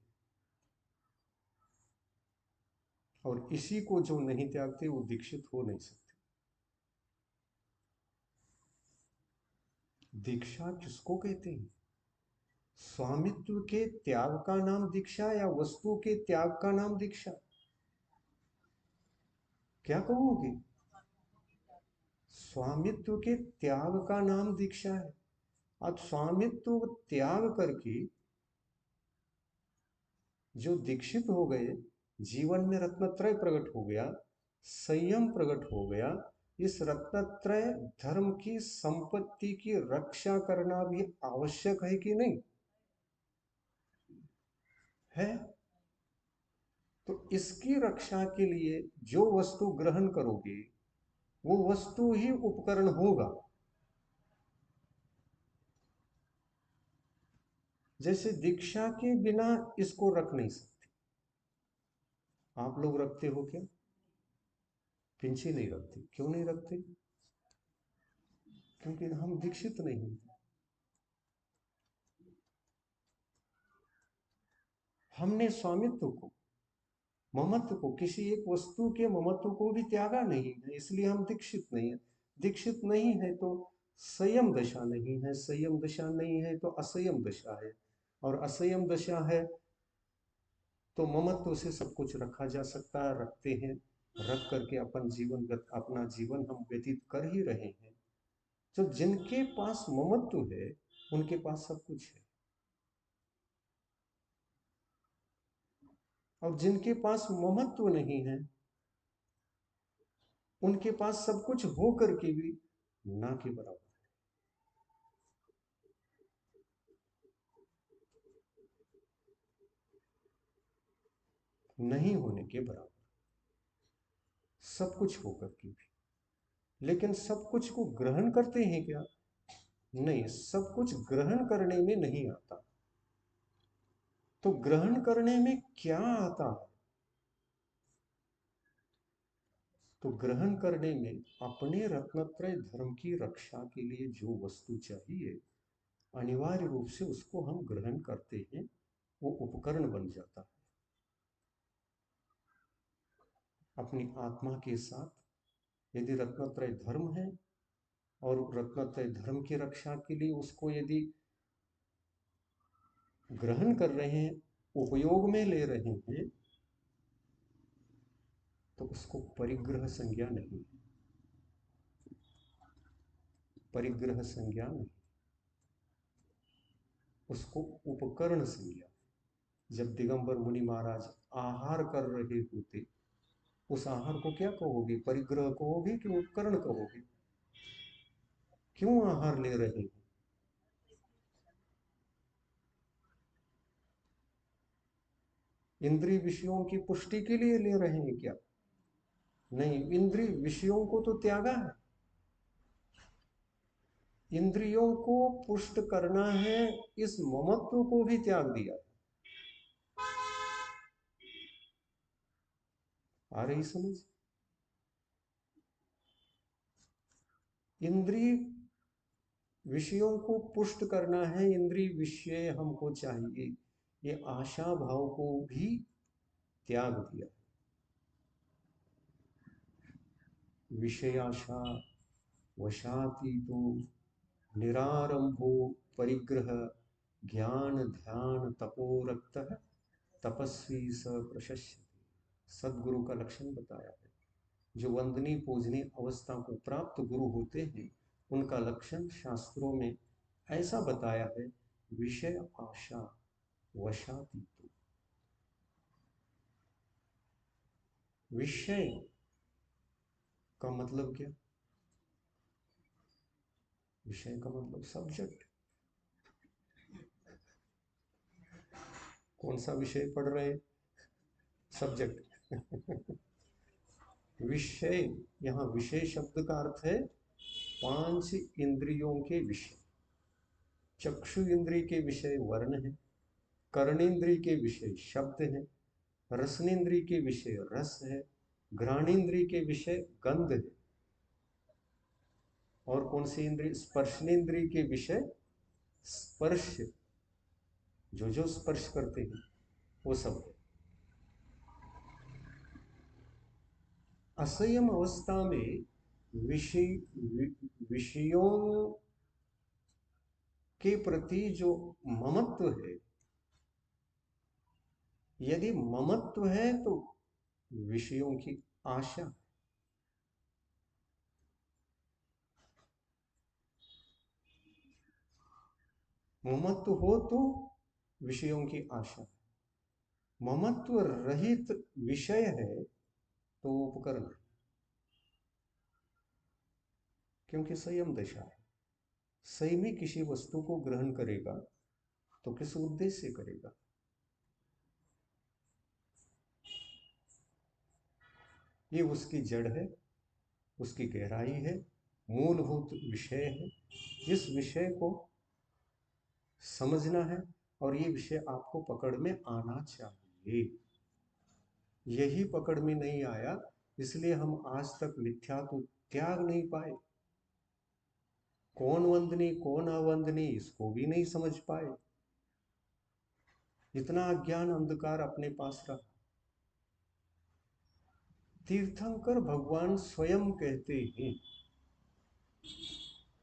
और इसी को जो नहीं त्यागते वो दीक्षित हो नहीं सकते। दीक्षा किसको कहते हैं? स्वामित्व के त्याग का नाम दीक्षा, या वस्तु के त्याग का नाम दीक्षा? क्या कहोगे? स्वामित्व के त्याग का नाम दीक्षा है। अब स्वामित्व त्याग करके जो दीक्षित हो गए, जीवन में रत्नत्रय प्रकट हो गया, संयम प्रकट हो गया। इस रत्नत्रय धर्म की संपत्ति की रक्षा करना भी आवश्यक है कि नहीं है? तो इसकी रक्षा के लिए जो वस्तु ग्रहण करोगे वो वस्तु ही उपकरण होगा। जैसे दीक्षा के बिना इसको रख नहीं सकते। आप लोग रखते हो क्या? पिंची नहीं रखती। क्यों नहीं रखती? क्योंकि हम दीक्षित नहीं। हमने स्वामित्व को, ममत्व को, किसी एक वस्तु के ममत्व को भी त्यागा नहीं है, इसलिए हम दीक्षित नहीं है। दीक्षित नहीं है तो संयम दशा नहीं है, संयम दशा नहीं है तो असंयम दशा है, और असंयम दशा है तो ममत्व से सब कुछ रखा जा सकता है, रखते हैं, रख करके अपना जीवन हम व्यतीत कर ही रहे हैं। तो जिनके पास ममत्व है उनके पास सब कुछ है, और जिनके पास ममत्व नहीं है उनके पास सब कुछ हो करके भी ना के बराबर, नहीं होने के बराबर, सब कुछ होकर के भी। लेकिन सब कुछ को ग्रहण करते हैं क्या? नहीं, सब कुछ ग्रहण करने में नहीं आता। तो ग्रहण करने में क्या आता है? तो ग्रहण करने में अपने रत्नत्रय धर्म की रक्षा के लिए जो वस्तु चाहिए, अनिवार्य रूप से उसको हम ग्रहण करते हैं, वो उपकरण बन जाता है। अपनी आत्मा के साथ यदि रत्नत्रय धर्म है और रत्नत्रय धर्म की रक्षा के लिए उसको यदि ग्रहण कर रहे हैं, उपयोग में ले रहे हैं, तो उसको परिग्रह संज्ञा नहीं, परिग्रह संज्ञा नहीं, उसको उपकरण संज्ञा। जब दिगंबर मुनि महाराज आहार कर रहे होते, उस आहार को क्या कहोगे? परिग्रह कहोगे कि उपकरण कहोगे? क्यों आहार ले रहे हैं? इंद्रिय विषयों की पुष्टि के लिए ले रहे हैं क्या? नहीं, इंद्रिय विषयों को तो त्यागा है, इंद्रियों को पुष्ट करना है, इस ममत्व को भी त्याग दिया। आ रही समझ? इंद्रिय विषयों को पुष्ट करना है, इंद्रिय विषय हमको चाहिए, ये आशा भाव को भी त्याग दिया। विषयाशा वशातीतो निरारंभो परिग्रह ज्ञान ध्यान तपोरक्त तपस्वी स प्रशस्यति। सदगुरु का लक्षण बताया है। जो वंदनीय पूजनीय अवस्था को प्राप्त गुरु होते हैं, उनका लक्षण शास्त्रों में ऐसा बताया है, विषय आशा वशातीतो। विषय का मतलब क्या? विषय का मतलब सब्जेक्ट। कौन सा विषय पढ़ रहे हैं? सब्जेक्ट। विषय, यहाँ विषय शब्द का अर्थ है पांच इंद्रियों के विषय। चक्षु इंद्रिय के विषय वर्ण है, कर्णेंद्रिय के विषय शब्द है, रसनेन्द्रिय के विषय रस है, घ्राणेन्द्रिय के विषय गंध है, और कौन सी इंद्रिय? स्पर्शनेन्द्रिय के विषय स्पर्श, जो स्पर्श करते हैं वो सब है। असंयम अवस्था में विषय विषयों के प्रति जो ममत्व है, यदि ममत्व है तो विषयों की आशा, ममत्व हो तो विषयों की आशा। ममत्व रहित विषय है तो उपकरण है, क्योंकि संयम दशा है। संयमी किसी वस्तु को ग्रहण करेगा तो किस उद्देश्य से करेगा? ये उसकी जड़ है, उसकी गहराई है, मूलभूत विषय है। इस विषय को समझना है, और ये विषय आपको पकड़ में आना चाहिए। यही पकड़ में नहीं आया इसलिए हम आज तक मिथ्यात्व त्याग नहीं पाए। कौन वंदनीय कौन अवंदनीय इसको भी नहीं समझ पाए। इतना अज्ञान अंधकार अपने पास रहा। तीर्थंकर भगवान स्वयं कहते हैं,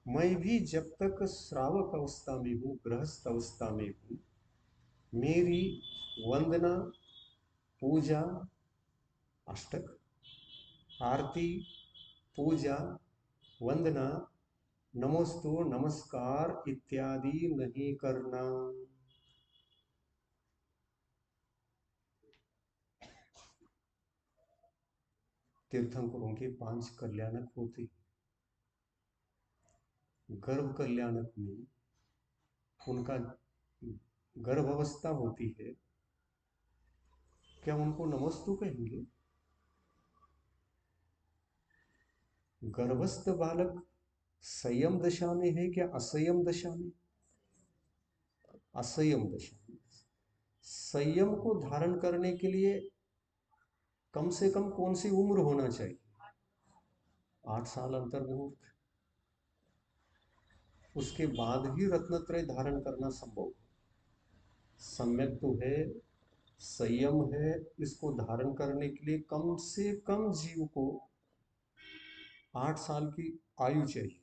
मैं भी जब तक श्रावक अवस्था में हूं, गृहस्थ अवस्था में हूं, मेरी वंदना, पूजा, अष्टक, आरती, पूजा, वंदना, नमोस्तु, नमस्कार इत्यादि नहीं करना। तीर्थंकरों के 5 कल्याणक होते। गर्भ कल्याणक में उनका गर्भ अवस्था होती है, क्या उनको नमोस्तु कहेंगे? गर्भस्थ बालक संयम दशा में है क्या असंयम दशा में? असंयम दशा में। संयम को धारण करने के लिए कम से कम कौन सी उम्र होना चाहिए? 8 साल अंतर्मुहूर्त। उसके बाद ही रत्नत्रय धारण करना संभव। सम्यक तो है, संयम है, इसको धारण करने के लिए कम से कम जीव को 8 साल की आयु चाहिए।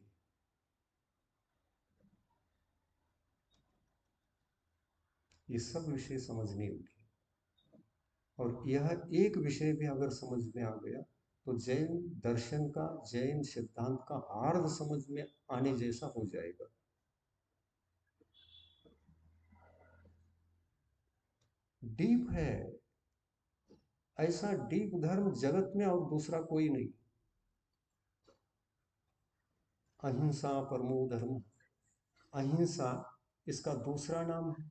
ये सब विषय समझने होंगे। और यह एक विषय भी अगर समझ में आ गया तो जैन दर्शन का, जैन सिद्धांत का हार्द समझ में आने जैसा हो जाएगा। डीप है, ऐसा डीप धर्म जगत में और दूसरा कोई नहीं। अहिंसा परमो धर्म। अहिंसा इसका दूसरा नाम है।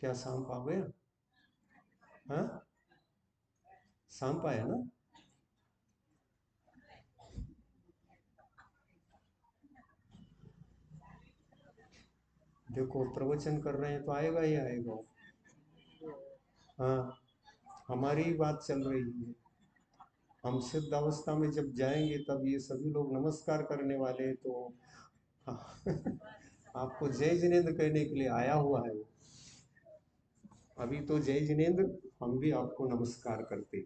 क्या सांप आ गया? हाँ, सांप आया ना? देखो प्रवचन कर रहे हैं तो आएगा ही आएगा। हाँ, हमारी ही बात चल रही है। हम सिद्ध अवस्था में जब जाएंगे तब ये सभी लोग नमस्कार करने वाले हैं, तो हाँ, आपको जय जिनेन्द्र कहने के लिए आया हुआ है वो। अभी तो जय जिनेन्द्र, हम भी आपको नमस्कार करते।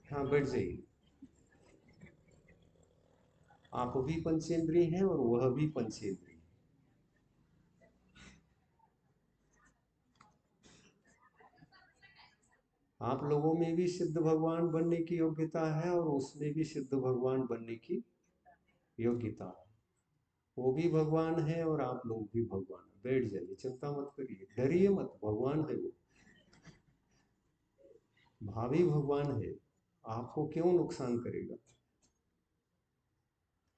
हाँ, बैठ जाइए। आप भी पंचेंद्रिय हैं और वह भी पंचेंद्रिय। आप लोगों में भी सिद्ध भगवान बनने की योग्यता है और उसमें भी सिद्ध भगवान बनने की योग्यता है। वो भी भगवान है और आप लोग भी भगवान है। बैठ जाइए, चिंता मत करिए, डरिए मत, भगवान है वो, भावी भगवान है। आपको क्यों नुकसान करेगा?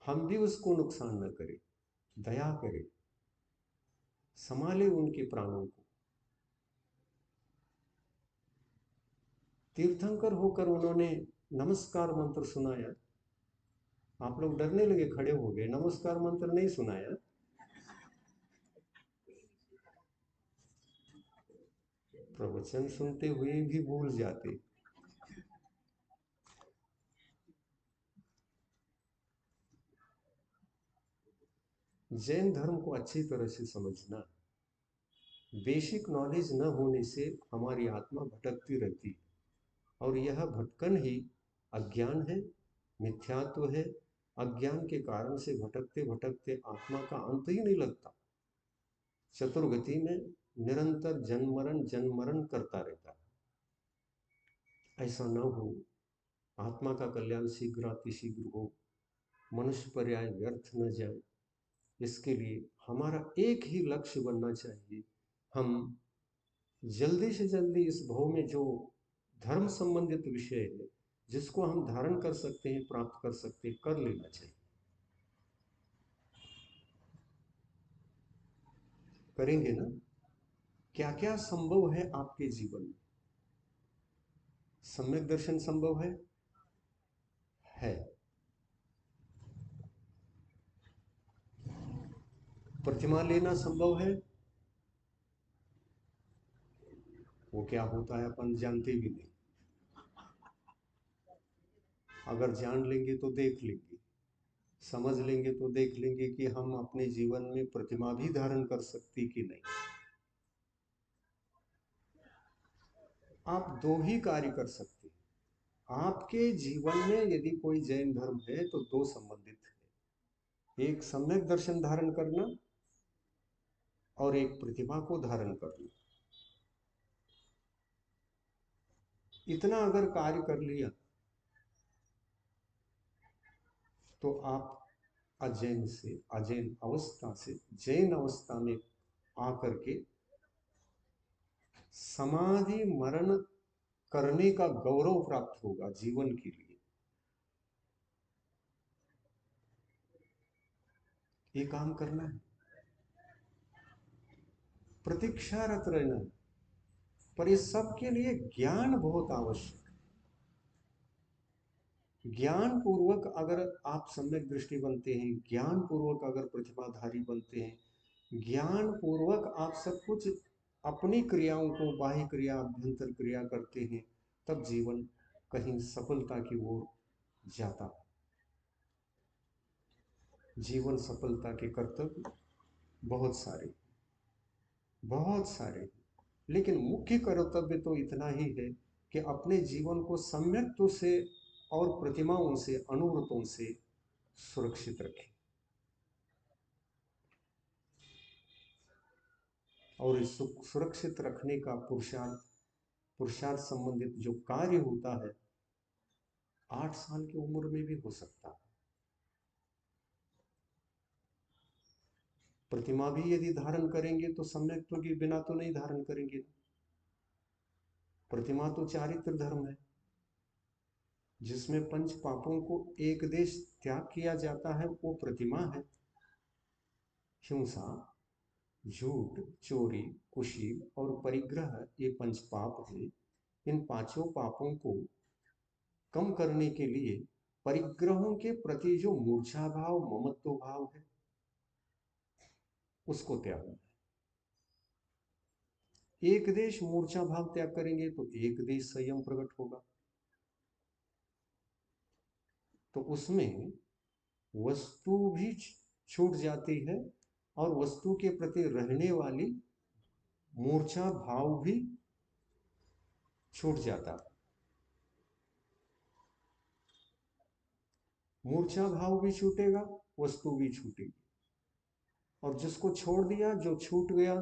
हम भी उसको नुकसान न करें, दया करें, संभाले उनके प्राणों को। तीर्थंकर होकर उन्होंने नमस्कार मंत्र सुनाया। आप लोग डरने लगे, खड़े हो गए। नमस्कार मंत्र नहीं सुनाया। प्रवचन सुनते हुए भी भूल जाते। जैन धर्म को अच्छी तरह से समझना। बेसिक नॉलेज न होने से हमारी आत्मा भटकती रहती है और यह भटकन ही अज्ञान है, मिथ्यात्व है। अज्ञान के कारण से भटकते भटकते आत्मा का अंत ही नहीं लगता। चतुर्गति में निरंतर जन्म मरण करता रहता है। ऐसा न हो, आत्मा का कल्याण शीघ्र अतिशीघ्र हो, मनुष्य पर्याय व्यर्थ न जाए, इसके लिए हमारा एक ही लक्ष्य बनना चाहिए। हम जल्दी से जल्दी इस भव में जो धर्म संबंधित विषय है, जिसको हम धारण कर सकते हैं, प्राप्त कर सकते हैं, कर लेना चाहिए। करेंगे ना? क्या क्या संभव है आपके जीवन में? सम्यक दर्शन संभव है। प्रतिमा लेना संभव है? वो क्या होता है अपन जानते भी नहीं। अगर जान लेंगे तो देख लेंगे, समझ लेंगे तो देख लेंगे कि हम अपने जीवन में प्रतिमा भी धारण कर सकती कि नहीं। आप दो ही कार्य कर सकते हैं आपके जीवन में। यदि कोई जैन धर्म है तो दो संबंधित है, एक सम्यक दर्शन धारण करना और एक प्रतिमा को धारण करना। इतना अगर कार्य कर लिया तो आप अजैन अवस्था से जैन अवस्था में आकर के समाधि मरण करने का गौरव प्राप्त होगा जीवन के लिए। ये काम करना है, प्रतीक्षारत रहना है, पर इस सब के लिए ज्ञान बहुत आवश्यक है। ज्ञान पूर्वक अगर आप सम्यक दृष्टि बनते हैं, ज्ञान पूर्वक अगर प्रतिभाधारी बनते हैं, ज्ञान पूर्वक आप सब कुछ अपनी क्रियाओं को बाह्य क्रिया अभ्यंतर क्रिया करते हैं, तब जीवन कहीं सफलता की ओर जाता है। जीवन सफलता के कर्तव्य बहुत सारे, लेकिन मुख्य कर्तव्य तो इतना ही है कि अपने जीवन को सम्यक्त्व से और प्रतिमाओं से अनुव्रतों से सुरक्षित रखें। और इस सुरक्षित रखने का पुरुषार्थ संबंधित जो कार्य होता है 8 साल की उम्र में भी हो सकता है। प्रतिमा भी यदि धारण करेंगे तो सम्यक्त्व के बिना तो नहीं धारण करेंगे। प्रतिमा तो चारित्र धर्म है जिसमें पंच पापों को एक देश त्याग किया जाता है, वो प्रतिमा है। हिंसा, झूठ, चोरी, कुशील और परिग्रह, ये पंच पाप हैं। इन पांचों पापों को कम करने के लिए परिग्रहों के प्रति जो मूर्छा भाव ममत्व भाव है उसको त्यागना है। एक देश मूर्छा भाव त्याग करेंगे तो एक देश संयम प्रकट होगा। तो उसमें वस्तु भी छूट जाती है और वस्तु के प्रति रहने वाली मूर्छा भाव भी छूट जाता है। मूर्छा भाव भी छूटेगा, वस्तु भी छूटेगी। और जिसको छोड़ दिया, जो छूट गया,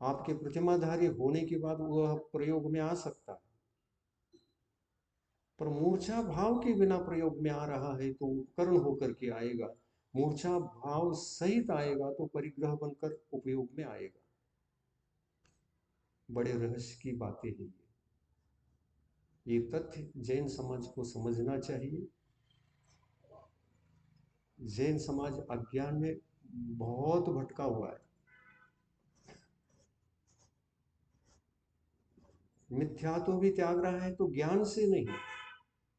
आपके प्रतिमाधारी होने के बाद वह प्रयोग में आ सकता है, पर मूर्छा भाव के बिना प्रयोग में आ रहा है तो उपकरण होकर के आएगा। मूर्छा भाव सहित आएगा तो परिग्रह बनकर उपयोग में आएगा। बड़े रहस्य की बातें हैं ये तथ्य जैन समाज को समझना चाहिए। जैन समाज अज्ञान में बहुत भटका हुआ है। मिथ्या तो भी त्याग रहा है तो ज्ञान से नहीं,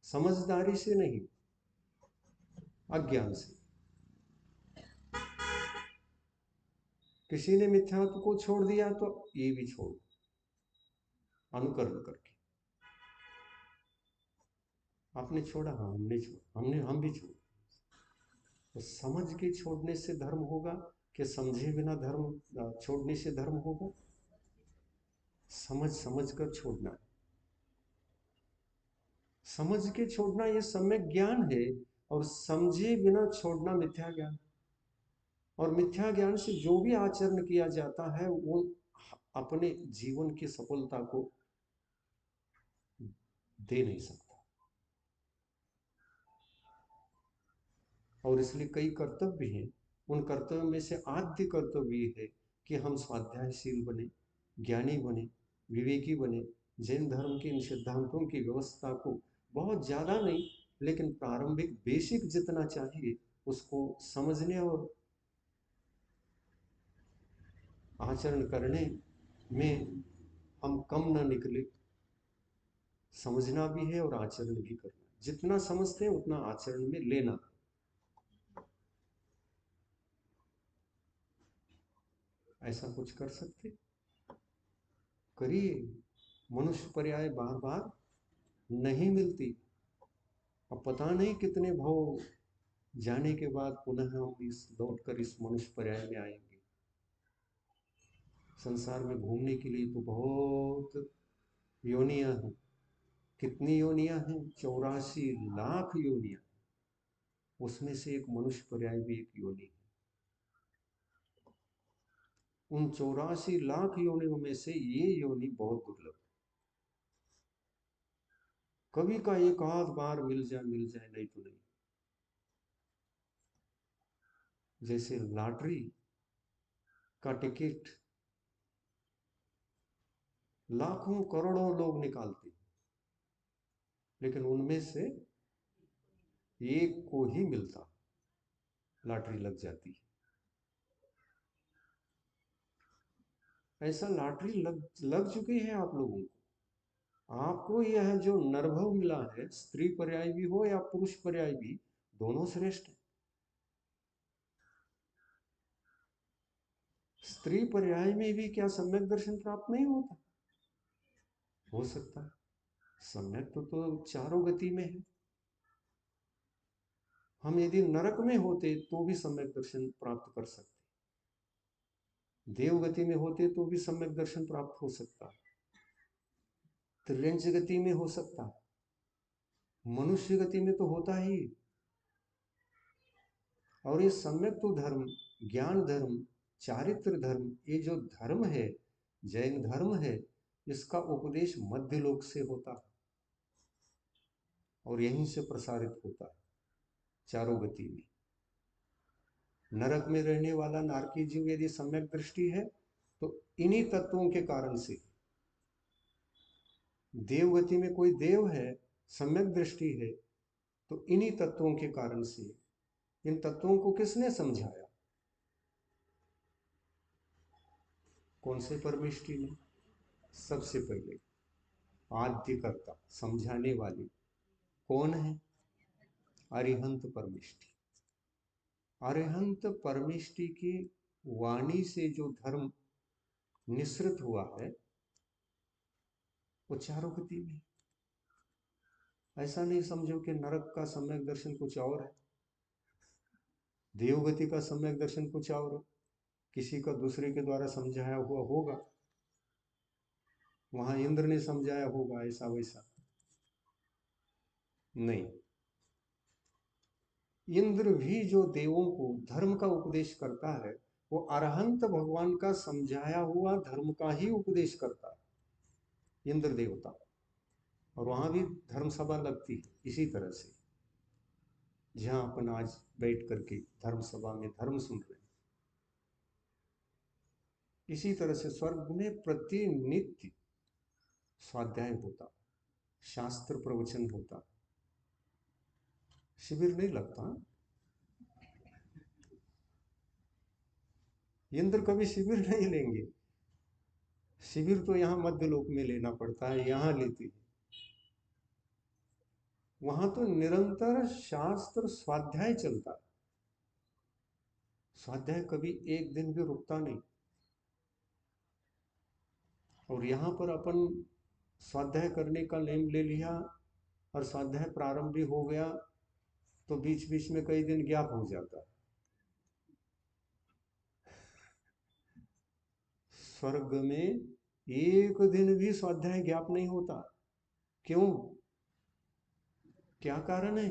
समझदारी से नहीं, अज्ञान से। किसी ने मिथ्यात्व को छोड़ दिया तो ये भी छोड़, अनुकरण करके। आपने छोड़ा, हाँ हमने छोड़ा, हम भी छोड़। तो समझ के छोड़ने से धर्म होगा कि समझे बिना धर्म छोड़ने से धर्म होगा? समझ समझ कर छोड़ना है। समझ के छोड़ना ये सम्यक ज्ञान है, और समझे बिना छोड़ना मिथ्या ज्ञान। और मिथ्या ज्ञान से जो भी आचरण किया जाता है वो अपने जीवन की सफलता को दे नहीं सकता। और इसलिए कई कर्तव्य हैं। उन कर्तव्यों में से आद्य कर्तव्य ये है कि हम स्वाध्यायशील बने, ज्ञानी बने, विवेकी बने। जैन धर्म के इन सिद्धांतों की व्यवस्था को बहुत ज़्यादा नहीं, लेकिन प्रारंभिक बेसिक जितना चाहिए उसको समझने और आचरण करने में हम कम ना निकले। समझना भी है और आचरण भी करना। जितना समझते हैं उतना आचरण में लेना। ऐसा कुछ कर सकते? करिए। मनुष्य पर्याय बार बार नहीं मिलती। अब पता नहीं कितने भव जाने के बाद पुनः हम इस लौट कर इस मनुष्य पर्याय में आएंगे। संसार में घूमने के लिए तो बहुत योनियां हैं। कितनी योनियां हैं? 84 लाख योनियां। उसमें से एक मनुष्य पर्याय भी एक योनि है। उन 84 लाख योनियों में से ये योनि बहुत दुर्लभ। कभी का एक आध बार मिल जाए नहीं तो नहीं। जैसे लॉटरी का टिकट लाखों करोड़ों लोग निकालते हैं, लेकिन उनमें से एक को ही मिलता, लॉटरी लग जाती है। ऐसा लॉटरी लग चुकी है आप लोगों को। आपको यह जो नरभव मिला है, स्त्री पर्याय भी हो या पुरुष पर्याय भी, दोनों श्रेष्ठ है। स्त्री पर्याय में भी क्या सम्यक दर्शन प्राप्त नहीं होता? हो सकता है। सम्यक तो चारों गति में है। हम यदि नरक में होते तो भी सम्यक दर्शन प्राप्त कर सकते, देवगति में होते तो भी सम्यक दर्शन प्राप्त हो सकता, त्रियंच गति में हो सकता, मनुष्य गति में तो होता ही। और ये सम्यक तो धर्म, ज्ञान धर्म, चारित्र धर्म, ये जो धर्म है, जैन धर्म है, इसका उपदेश मध्य लोक से होता है और यहीं से प्रसारित होता है चारों गति में। नरक में रहने वाला नारकी जीव यदि सम्यक दृष्टि है तो इन्हीं तत्वों के कारण से। देवगति में कोई देव है, सम्यक दृष्टि है, तो इन्हीं तत्वों के कारण से। इन तत्वों को किसने समझाया? कौन से परमेष्टि ने? सबसे पहले आद्यकर्ता, समझाने वाले कौन है? अरिहंत परमेष्टि। अरिहंत परमेष्टि की वाणी से जो धर्म निसृत हुआ है वो चारों गति में। ऐसा नहीं समझो कि नरक का सम्यक दर्शन कुछ और है, देवगति का सम्यक दर्शन कुछ और है, किसी का दूसरे के द्वारा समझाया हुआ होगा, वहां इंद्र ने समझाया होगा ऐसा वैसा। नहीं, इंद्र भी जो देवों को धर्म का उपदेश करता है वो अरहंत भगवान का समझाया हुआ धर्म का ही उपदेश करता है, इंद्र देवता। और वहां भी धर्म सभा लगती है इसी तरह से, जहां अपन आज बैठ करके धर्म सभा में धर्म सुन रहे हैं। इसी तरह से स्वर्ग में प्रतिनित्य स्वाध्याय होता, शास्त्र प्रवचन होता, शिविर नहीं लगता। इंद्र कभी शिविर नहीं लेंगे। शिविर तो यहाँ मध्य लोक में लेना पड़ता है, यहाँ लेते हैं। वहां तो निरंतर शास्त्र स्वाध्याय चलता है। स्वाध्याय कभी एक दिन भी रुकता नहीं। और यहाँ पर अपन स्वाध्याय करने का नेम ले लिया और स्वाध्याय प्रारंभ भी हो गया तो बीच बीच में कई दिन गैप हो जाता है। स्वर्ग में एक दिन भी स्वाध्याय गैप नहीं होता। क्यों? क्या कारण है?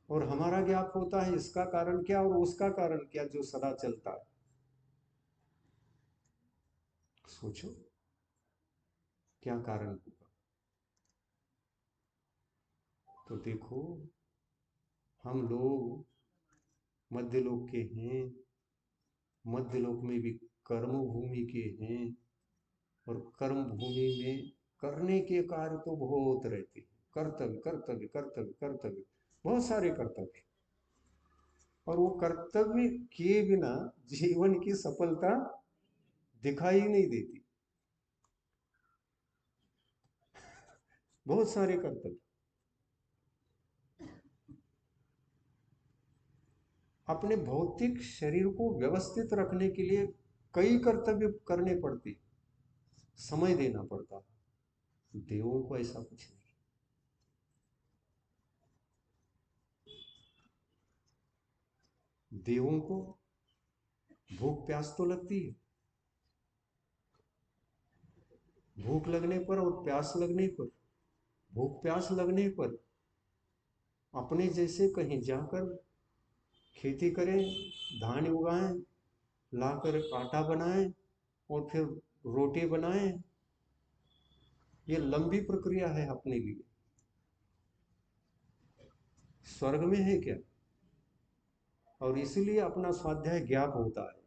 और हमारा गैप होता है, इसका कारण क्या और उसका कारण क्या जो सदा चलता है? सोचो क्या कारण होगा। तो देखो, हम लोग मध्य लोक के हैं, मध्य लोक में भी कर्म भूमि के हैं, और कर्म भूमि में करने के कार्य तो बहुत रहते हैं। कर्तव्य कर्तव्य कर्तव्य कर्तव्य, बहुत सारे कर्तव्य। और वो कर्तव्य किए बिना जीवन की सफलता दिखाई नहीं देती। बहुत सारे कर्तव्य। अपने भौतिक शरीर को व्यवस्थित रखने के लिए कई कर्तव्य करने पड़ते, समय देना पड़ता। देवों को ऐसा कुछ नहीं। देवों को भूख प्यास तो लगती है, भूख लगने पर और प्यास लगने पर, भूख प्यास लगने पर अपने जैसे कहीं जाकर खेती करें, धान उगाएं, लाकर आटा बनाएं और फिर रोटी बनाएं। ये लंबी प्रक्रिया है अपने लिए। स्वर्ग में है क्या? और इसीलिए अपना स्वाध्याय ज्ञाप होता है।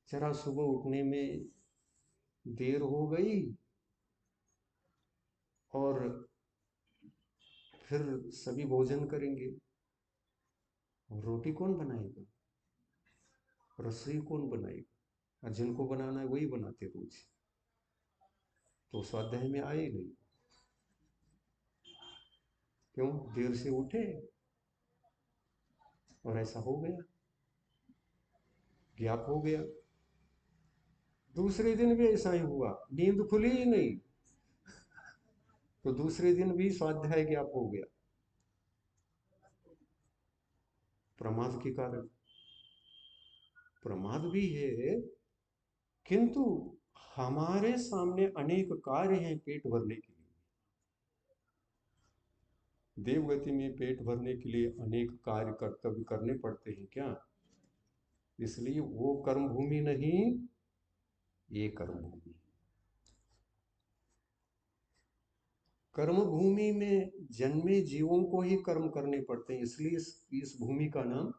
जरा सुबह उठने में देर हो गई और फिर सभी भोजन करेंगे, रोटी कौन बनाएगा, रसोई कौन बनाएगा? और जिनको बनाना है वही बनाते रोज, तो स्वाध्याय में आए नहीं। क्यों? देर से उठे और ऐसा हो गया, ज्ञाप हो गया। दूसरे दिन भी ऐसा ही हुआ, नींद खुली ही नहीं, तो दूसरे दिन भी स्वाध्याय ज्ञाप हो गया, प्रमाद के कारण। प्रमाद भी है, किंतु हमारे सामने अनेक कार्य हैं पेट भरने के लिए। देवगति में पेट भरने के लिए अनेक कार्य कर्तव्य करने पड़ते हैं क्या? इसलिए वो कर्म भूमि नहीं, ये कर्म भूमि। कर्म भूमि में जन्मे जीवों को ही कर्म करने पड़ते हैं, इसलिए इस भूमि का नाम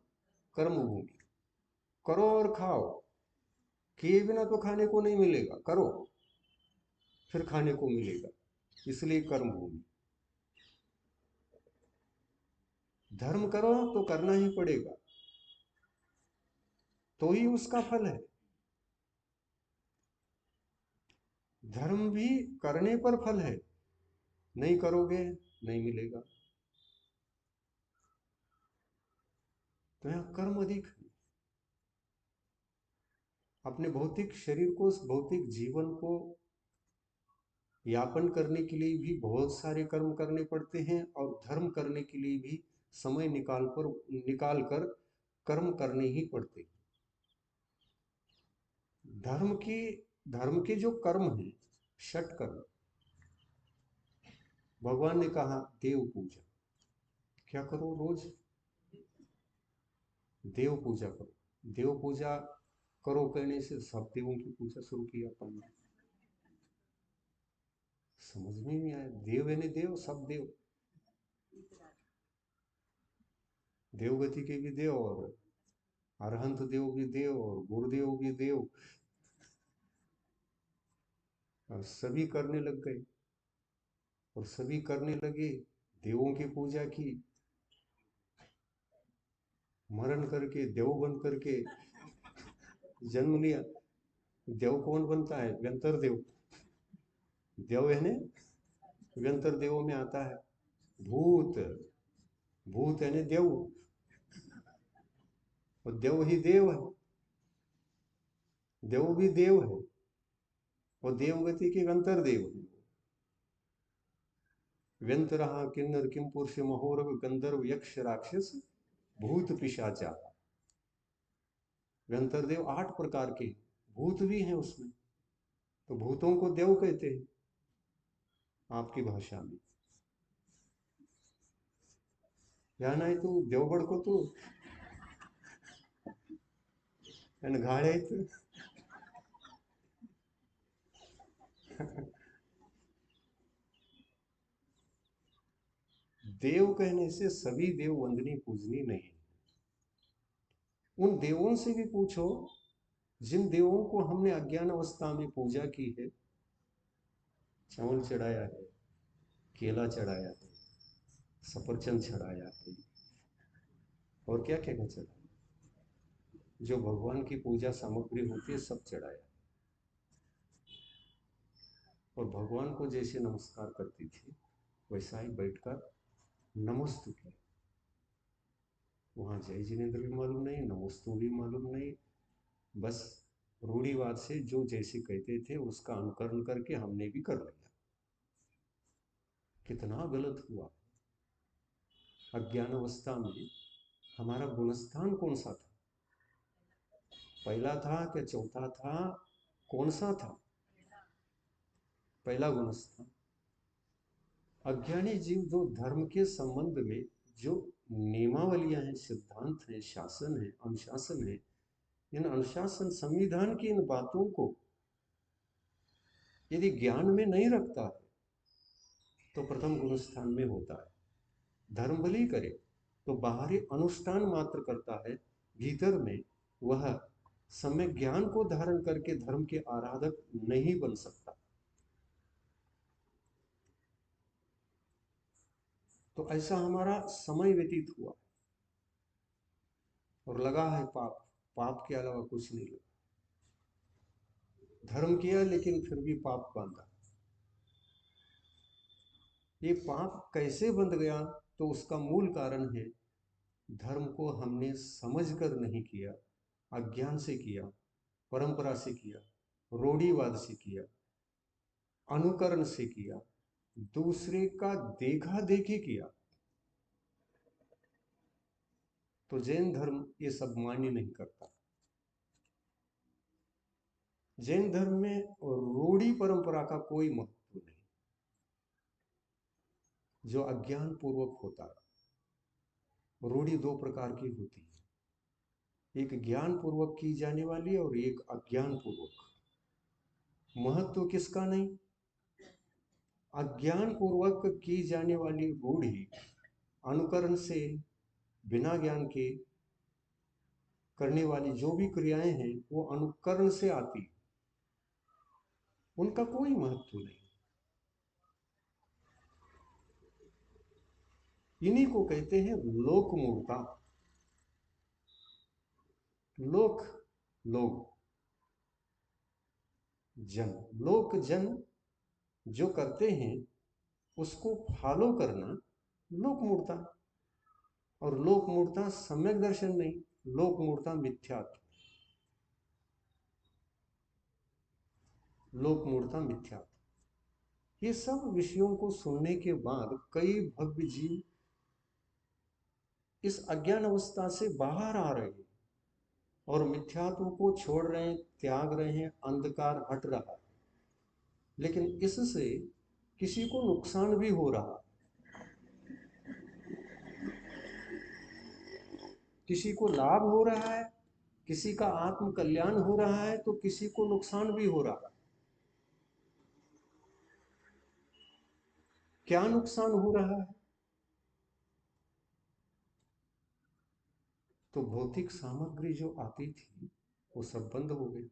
कर्म भूमि। करो और खाओ, किए बिना तो खाने को नहीं मिलेगा, करो फिर खाने को मिलेगा, इसलिए कर्म भूमि। धर्म करो तो करना ही पड़ेगा, तो ही उसका फल है। धर्म भी करने पर फल है, नहीं करोगे नहीं मिलेगा। तो यहां कर्म अधिक है। अपने भौतिक शरीर को, भौतिक जीवन को यापन करने के लिए भी बहुत सारे कर्म करने पड़ते हैं, और धर्म करने के लिए भी समय निकाल कर कर्म करने ही पड़ते हैं। धर्म के जो कर्म हैं, षट कर्म, भगवान ने कहा देव पूजा क्या करो, रोज देव पूजा करो। देव पूजा करो कहने से सब देवों की पूजा शुरू की अपन ने। समझ में नहीं आया, देव यानी देव, सब देव, देवगति के भी देव और अरहंत देव भी देव और गुरुदेव भी देव, और सभी करने लग गए। और सभी करने लगे, देवों की पूजा की, मरण करके देव बन करके जन्म लिया। देव कौन बनता है? व्यंतर देव। देव है ने व्यंतर देवों में आता है भूत। भूत है ने देव, और देव ही देव है, देव भी देव है, और देवगति के व्यंतर देव है। व्यंतर किन्नर किम पुरुष महोरग गंधर्व यक्ष राक्षस भूत पिशाचा। व्यंतर देव 8 प्रकार के, भूत भी हैं उसमें, तो भूतों को देव कहते हैं आपकी भाषा में। जाना है तू देवगढ़ को, तू घाड़े तू। देव कहने से सभी देव वंदनी पूजनी नहीं। उन देवों से भी पूछो जिन देवों को हमने अज्ञान अवस्था में पूजा की है, चावल चढ़ाया है, केला चढ़ाया है, सफरचंद चढ़ाया है, और क्या क्या क्या चढ़ाया, जो भगवान की पूजा सामग्री होती है सब चढ़ाया। और भगवान को जैसे नमस्कार करती थी वैसा ही बैठकर नमस्तु किया। वहाँ जय जिनेन्द्र भी मालूम नहीं, नमोस्तु भी मालूम नहीं, बस रूढ़िवाद से जो जैसे कहते थे उसका अनुकरण करके हमने भी कर लिया। कितना गलत हुआ। अज्ञान अवस्था में हमारा गुणस्थान कौन सा था? पहला था क्या चौथा था? कौन सा था? पहला गुणस्थान। अज्ञानी जीव जो धर्म के संबंध में जो नियमावलियां हैं, सिद्धांत हैं, शासन है, अनुशासन है, इन अनुशासन संविधान की इन बातों को यदि ज्ञान में नहीं रखता है तो प्रथम गुणस्थान में होता है। धर्म भले ही करे तो बाहरी अनुष्ठान मात्र करता है, भीतर में वह सम्यक ज्ञान को धारण करके धर्म के आराधक नहीं बन सकता। तो ऐसा हमारा समय व्यतीत हुआ और लगा है पाप, पाप के अलावा कुछ नहीं लगा। धर्म किया लेकिन फिर भी पाप बांधा। ये पाप कैसे बंध गया? तो उसका मूल कारण है धर्म को हमने समझकर नहीं किया, अज्ञान से किया, परंपरा से किया, रूढ़िवाद से किया, अनुकरण से किया, दूसरे का देखा देखी किया। तो जैन धर्म ये सब मान्य नहीं करता। जैन धर्म में रूढ़ी परंपरा का कोई महत्व नहीं। जो अज्ञान पूर्वक होता है, रूढ़ी दो प्रकार की होती है, एक ज्ञान पूर्वक की जाने वाली और एक अज्ञान पूर्वक। महत्व किसका नहीं? अज्ञान पूर्वक की जाने वाली रूढ़ी अनुकरण से, बिना ज्ञान के करने वाली जो भी क्रियाएं हैं वो अनुकरण से आती, उनका कोई महत्व नहीं। इन्हीं को कहते हैं लोक मूर्ता। लोक, लोग, जन, लोक जन जो करते हैं उसको फॉलो करना लोक मूर्ता। और लोक मूर्ता सम्यक दर्शन नहीं, लोक मूर्ता मिथ्यात्व। लोक मूर्ता मिथ्यात्व। ये सब विषयों को सुनने के बाद कई भव्य जीव इस अज्ञान अवस्था से बाहर आ रहे हैं और मिथ्यात्व को छोड़ रहे हैं, त्याग रहे हैं, अंधकार हट रहा है। लेकिन इससे किसी को नुकसान भी हो रहा है, किसी को लाभ हो रहा है, किसी का आत्म कल्याण हो रहा है, तो किसी को नुकसान भी हो रहा है। क्या नुकसान हो रहा है? तो भौतिक सामग्री जो आती थी वो सब बंद हो गई।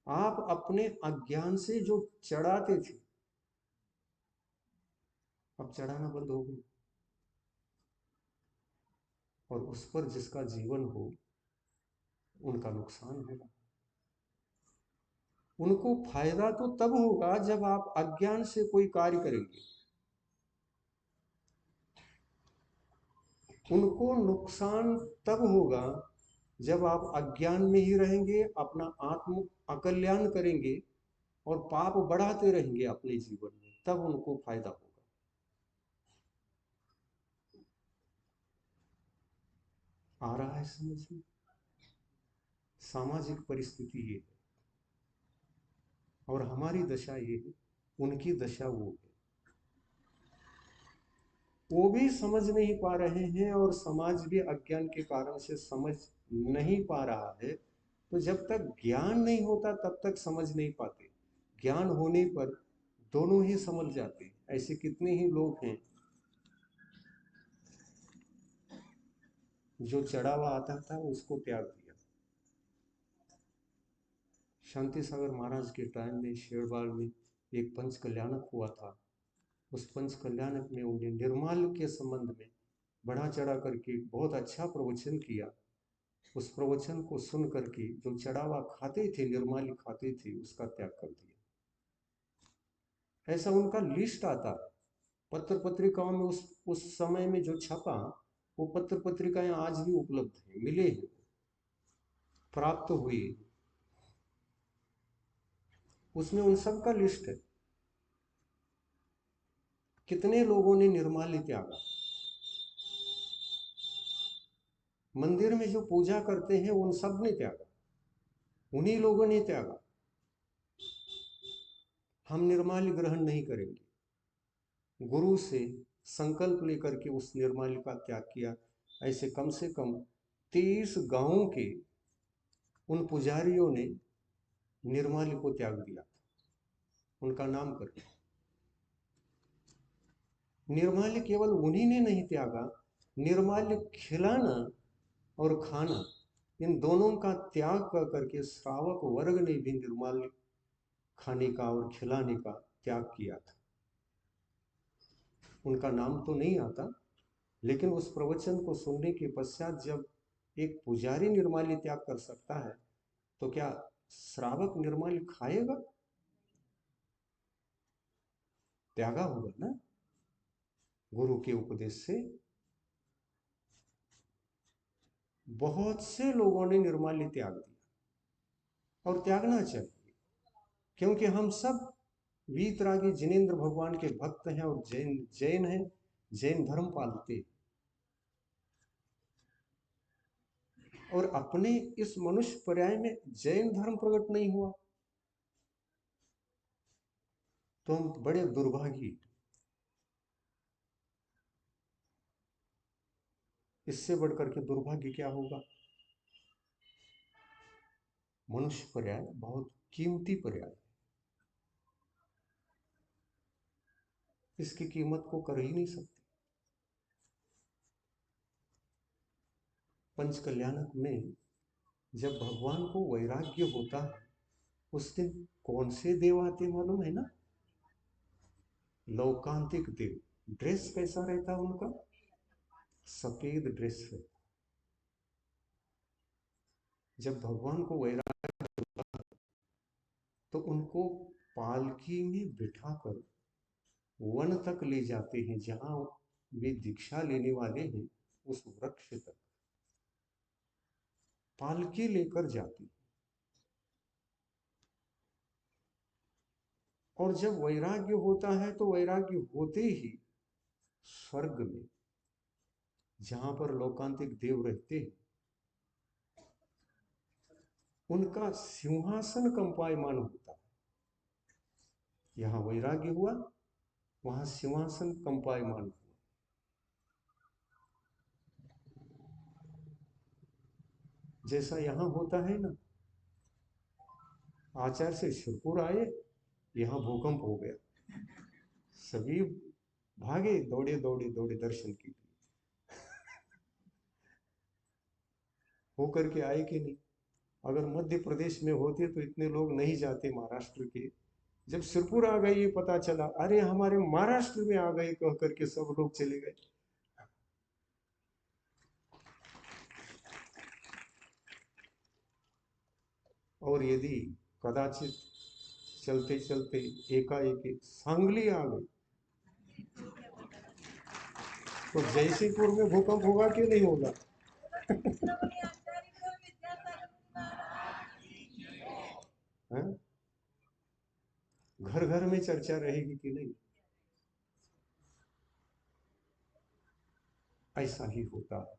आप अपने अज्ञान से जो चढ़ाते थे अब चढ़ाना बंद हो गई। और उस पर जिसका जीवन हो उनका नुकसान होगा। उनको फायदा तो तब होगा जब आप अज्ञान से कोई कार्य करेंगे। उनको नुकसान तब होगा जब आप अज्ञान में ही रहेंगे, अपना आत्म अकल्याण करेंगे और पाप बढ़ाते रहेंगे अपने जीवन में, तब उनको फायदा होगा। आ रहा है समझ में? सामाजिक परिस्थिति ये है और हमारी दशा ये है, उनकी दशा वो है। वो भी समझ नहीं पा रहे हैं और समाज भी अज्ञान के कारण से समझ नहीं पा रहा है। तो जब तक ज्ञान नहीं होता तब तक समझ नहीं पाते। ज्ञान होने पर दोनों ही समझ जाते। ऐसे कितने ही लोग हैं जो चढ़ा हुआ आता था उसको त्याग दिया। शांति सागर महाराज के टाइम में शेरबाग में एक पंच कल्याणक हुआ था। उस पंच कल्याणक में उन्हें निर्माल के संबंध में बढ़ा चढ़ा करके बहुत अच्छा प्रवचन किया। उस प्रवचन को सुन करके जो चढ़ावा खाते थे, निर्माल्य खाते थे, उसका त्याग कर दिया। ऐसा उनका लिस्ट आता है। पत्र पत्रिकाओं में उस समय में जो छपा, वो पत्र पत्रिकाएं आज भी उपलब्ध है, मिले हैं, प्राप्त हुई, उसमें उन सब का लिस्ट है। कितने लोगों ने निर्माल्य त्यागा। मंदिर में जो पूजा करते हैं उन सब ने त्यागा, उन्हीं लोगों ने त्यागा। हम निर्माल्य ग्रहण नहीं करेंगे। गुरु से संकल्प लेकर के उस निर्माल्य का त्याग किया। ऐसे कम से कम 30 गांवों के उन पुजारियों ने निर्माल्य को त्याग दिया, उनका नाम करके। निर्माल्य केवल उन्हीं ने नहीं त्यागा, निर्माल्य खिलाना और खाना, इन दोनों का त्याग कर करके श्रावक वर्ग ने भी निर्माल्य खाने का और खिलाने का त्याग किया था। उनका नाम तो नहीं आता, लेकिन उस प्रवचन को सुनने के पश्चात जब एक पुजारी निर्माल्य त्याग कर सकता है, तो क्या श्रावक निर्माल्य खाएगा? त्यागा होगा ना गुरु के उपदेश से। बहुत से लोगों ने निर्माल्य त्याग दिया और त्यागना चाहिए, क्योंकि हम सब वीतरागी जिनेंद्र भगवान के भक्त हैं और जैन हैं, जैन धर्म पालते हैं। और अपने इस मनुष्य पर्याय में जैन धर्म प्रकट नहीं हुआ तो हम बड़े दुर्भागी। इससे बढ़कर के दुर्भाग्य क्या होगा? मनुष्य पर्याय बहुत कीमती पर्याय, इसकी कीमत को कर ही नहीं सकते। पंचकल्याणक में जब भगवान को वैराग्य होता है, उस दिन कौन से देव आते मालूम है ना? लौकांतिक देव। ड्रेस कैसा रहता उनका? सफेद ड्रेस है। जब भगवान को वैराग्य होता है तो उनको पालकी में बिठाकर वन तक ले जाते हैं, जहां वे दीक्षा लेने वाले हैं, उस वृक्ष तक पालकी लेकर जाती। और जब वैराग्य होता है तो वैराग्य होते ही स्वर्ग में, जहां पर लोकांतिक देव रहते हैं, उनका सिंहासन कंपायमान होता है। यहां वैराग्य हुआ, वहां सिंहासन कंपायमान हुआ। जैसा यहां होता है ना, आचार्य से शिवपुर आए, यहां भूकंप हो गया, सभी भागे, दौड़े दौड़े दौड़े दर्शन के लिए। होकर के आए कि नहीं? अगर मध्य प्रदेश में होते तो इतने लोग नहीं जाते महाराष्ट्र के। जब सिरपुर आ गए, ये पता चला, अरे हमारे महाराष्ट्र में आ गए, कह करके सब लोग चले गए। और यदि कदाचित चलते चलते एकाएक सांगली आ गई, तो जयसिंहपुर में भूकंप होगा कि नहीं होगा? घर घर में चर्चा रहेगी कि नहीं? ऐसा ही होता है।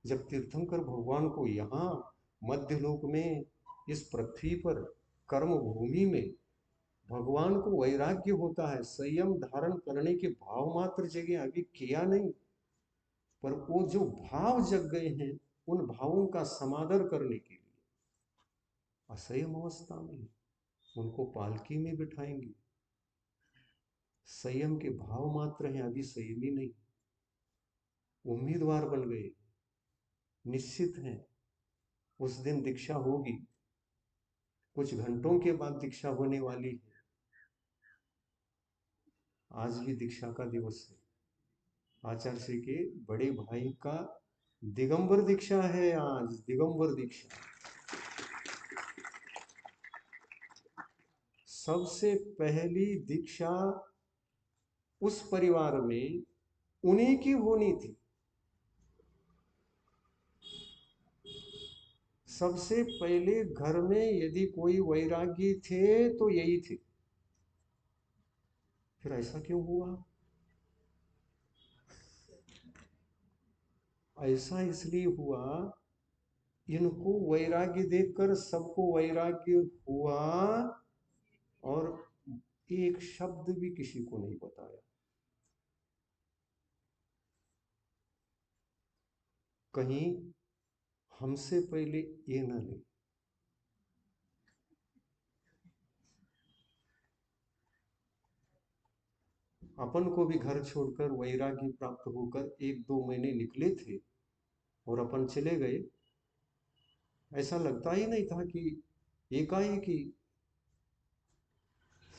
जब तीर्थंकर भगवान को यहाँ मध्यलोक में, इस पृथ्वी पर, कर्म भूमि में भगवान को वैराग्य होता है, संयम धारण करने के भाव मात्र जगे, अभी किया नहीं, पर वो जो भाव जग गए हैं, उन भावों का समादर करने के लिए असंयम अवस्था में उनको पालकी में बिठाएंगे। संयम के भाव मात्र हैं, अभी संयमी नहीं, उम्मीदवार बन गए, निश्चित हैं। उस दिन दीक्षा होगी, कुछ घंटों के बाद दीक्षा होने वाली है। आज भी दीक्षा का दिवस है। आचार्य श्री के बड़े भाई का दिगंबर दीक्षा है, आज दिगंबर दीक्षा। सबसे पहली दीक्षा उस परिवार में उन्हीं की होनी थी। सबसे पहले घर में यदि कोई वैरागी थे तो यही थे। फिर ऐसा क्यों हुआ? ऐसा इसलिए हुआ, इनको वैराग्य देखकर सबको वैराग्य हुआ और एक शब्द भी किसी को नहीं बताया। कहीं हमसे पहले ये न ले। अपन को भी घर छोड़कर वैराग्य प्राप्त होकर 1-2 महीने निकले थे और अपन चले गए। ऐसा लगता ही नहीं था कि एकाएक ही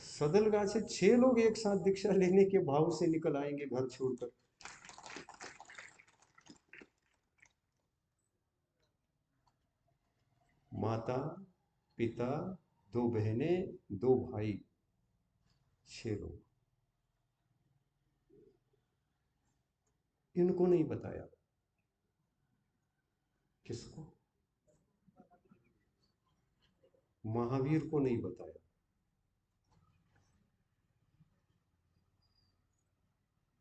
सदलगा से 6 लोग एक साथ दीक्षा लेने के भाव से निकल आएंगे घर छोड़कर। माता, पिता, 2 बहनें, 2 भाई, 6 लोग। इनको नहीं बताया। किसको? महावीर को नहीं बताया।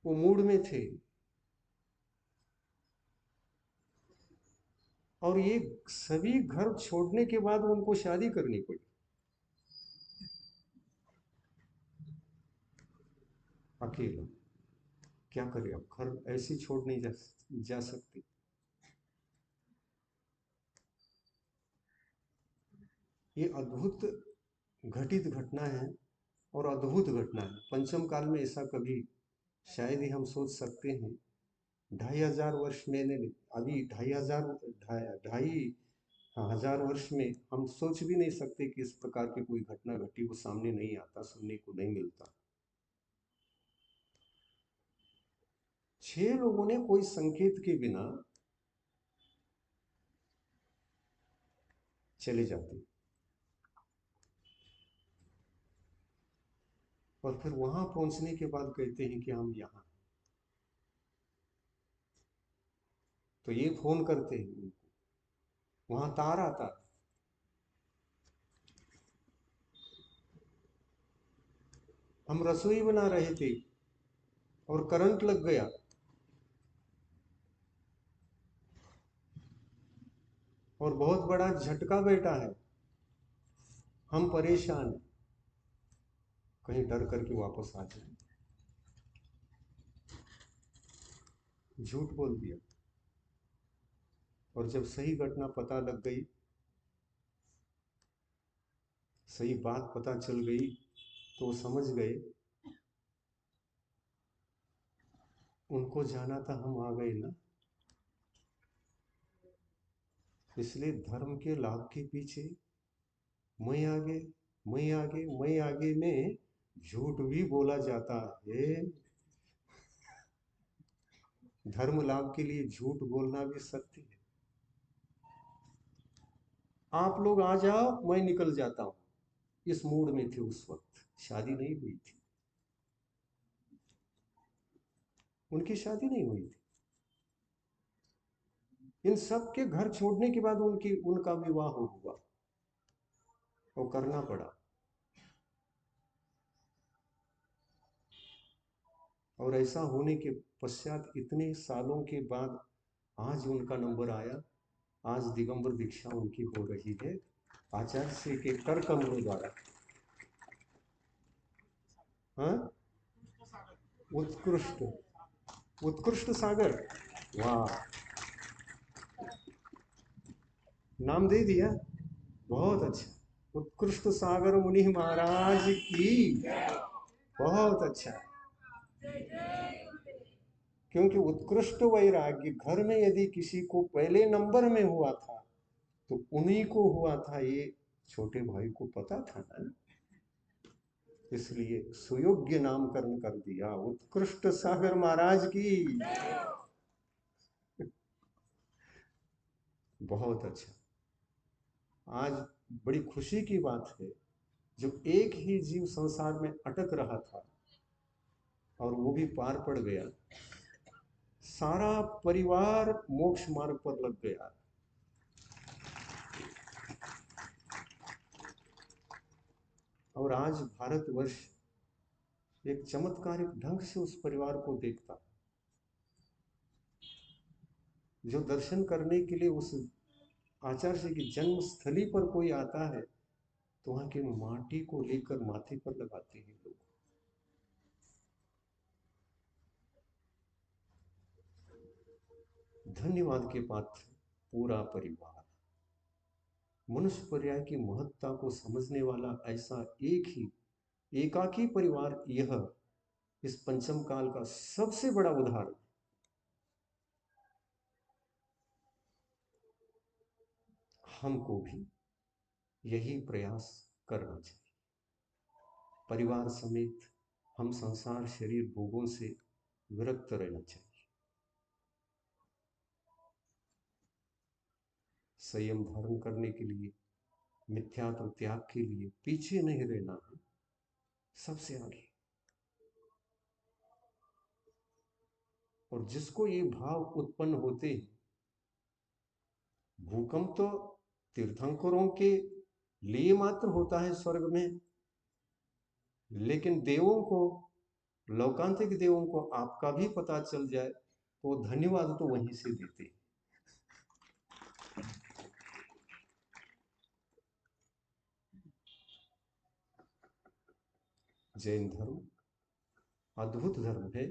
वो मूड में थे और ये सभी घर छोड़ने के बाद उनको शादी करनी पड़ी। अकेला क्या करे, अब घर ऐसे छोड़ नहीं जा सकती। ये अद्भुत घटित घटना है और अद्भुत घटना है। पंचम काल में ऐसा कभी शायद ही हम सोच सकते हैं। 2500 वर्ष में अभी 2500 वर्ष में हम सोच भी नहीं सकते कि इस प्रकार की कोई घटना घटी। वो सामने नहीं आता, सुनने को नहीं मिलता। 6 लोगों ने कोई संकेत के बिना चले जाते और फिर वहां पहुंचने के बाद कहते हैं कि हम यहाँ। तो ये फोन करते हैं उनको, वहां तार आता। हम रसोई बना रहे थे और करंट लग गया और बहुत बड़ा झटका बैठा है। हम परेशान हैं, कहीं डर करके वापस आ जाए। झूठ बोल दिया और जब सही घटना पता लग गई, सही बात पता चल गई, तो वो समझ गए उनको जाना था, हम आ गए ना। इसलिए धर्म के लाभ के पीछे मैं आगे, मैं आगे, मैं आगे में झूठ भी बोला जाता है। धर्म लाभ के लिए झूठ बोलना भी सत्य है। आप लोग आ जाओ, मैं निकल जाता हूं। इस मूड में थे उस वक्त। शादी नहीं हुई थी, उनकी शादी नहीं हुई थी। इन सब के घर छोड़ने के बाद उनका विवाह हुआ, वो करना पड़ा। और ऐसा होने के पश्चात इतने सालों के बाद आज उनका नंबर आया। आज दिगंबर दीक्षा उनकी हो रही है आचार्य श्री के कर कमलों द्वारा। हाँ, उत्कृष्ट, उत्कृष्ट सागर। वाह, नाम दे दिया, बहुत अच्छा। उत्कृष्ट सागर मुनि महाराज की। बहुत अच्छा। क्योंकि उत्कृष्ट वैराग्य घर में यदि किसी को पहले नंबर में हुआ था तो उन्हीं को हुआ था। ये छोटे भाई को पता था ना, इसलिए सुयोग्य नामकरण कर दिया, उत्कृष्ट सागर महाराज की। बहुत अच्छा। आज बड़ी खुशी की बात है, जो एक ही जीव संसार में अटक रहा था, और वो भी पार पड़ गया, सारा परिवार मोक्ष मार्ग पर लग गया। और आज भारतवर्ष एक चमत्कारिक ढंग से उस परिवार को देखता, जो दर्शन करने के लिए उस आचार्य की जन्म स्थली पर कोई आता है तो वहां की माटी को लेकर माथे पर लगाते हैं लोग। धन्यवाद के पात्र पूरा परिवार। मनुष्य पर्याय की महत्ता को समझने वाला ऐसा एक ही एकाकी परिवार यह इस पंचम काल का सबसे बड़ा उदाहरण। हमको भी यही प्रयास करना चाहिए। परिवार समेत हम संसार शरीर भोगों से विरक्त रहना चाहिए। संयम धारण करने के लिए, मिथ्यात्व त्याग के लिए पीछे नहीं रहना है, सबसे आगे। और जिसको ये भाव उत्पन्न होते हैं, भूकंप तो तीर्थंकरों के लिए मात्र होता है स्वर्ग में, लेकिन देवों को, लौकांतिक देवों को आपका भी पता चल जाए तो धन्यवाद तो वहीं से देते हैं। जैन धर्म अद्भुत धर्म है,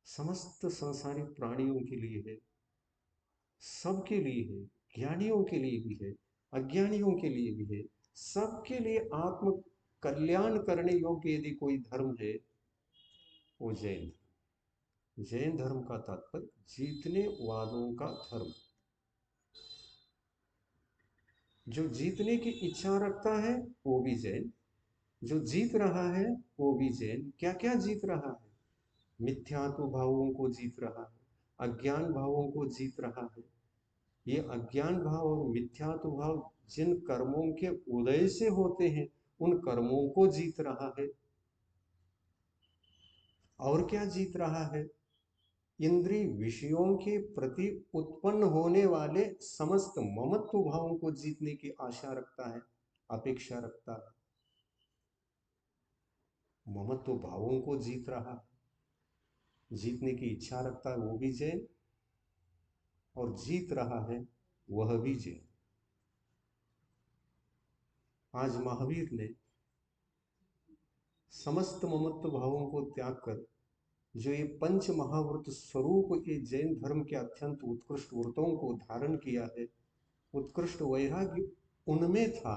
समस्त संसारिक प्राणियों के लिए है, सबके लिए है, ज्ञानियों के लिए भी है, अज्ञानियों के लिए भी है, सबके लिए आत्म कल्याण करने योग्य यदि कोई धर्म है वो जैन धर्म। जैन धर्म का तात्पर्य जीतने वालों का धर्म। जो जीतने की इच्छा रखता है वो भी जैन, जो जीत रहा है वो भी जैन। क्या क्या जीत रहा है? मिथ्यात्व भावों को जीत रहा है, अज्ञान भावों को जीत रहा है। ये अज्ञान भाव और मिथ्यात्व भाव जिन कर्मों के उदय से होते हैं उन कर्मों को जीत रहा है। और क्या जीत रहा है? इंद्रिय विषयों के प्रति उत्पन्न होने वाले समस्त ममत्व भावों को जीतने की आशा रखता है, अपेक्षा रखता है। ममत्व भावों को जीत रहा है, जीतने की इच्छा रखता है, वो भी जैन। और जीत रहा है वह भी जैन। आज महावीर ने समस्त ममत्व भावों को त्याग कर जो ये पंच महाव्रत स्वरूप के जैन धर्म के अत्यंत उत्कृष्ट व्रतों को धारण किया है, उत्कृष्ट वैराग्य उनमें था,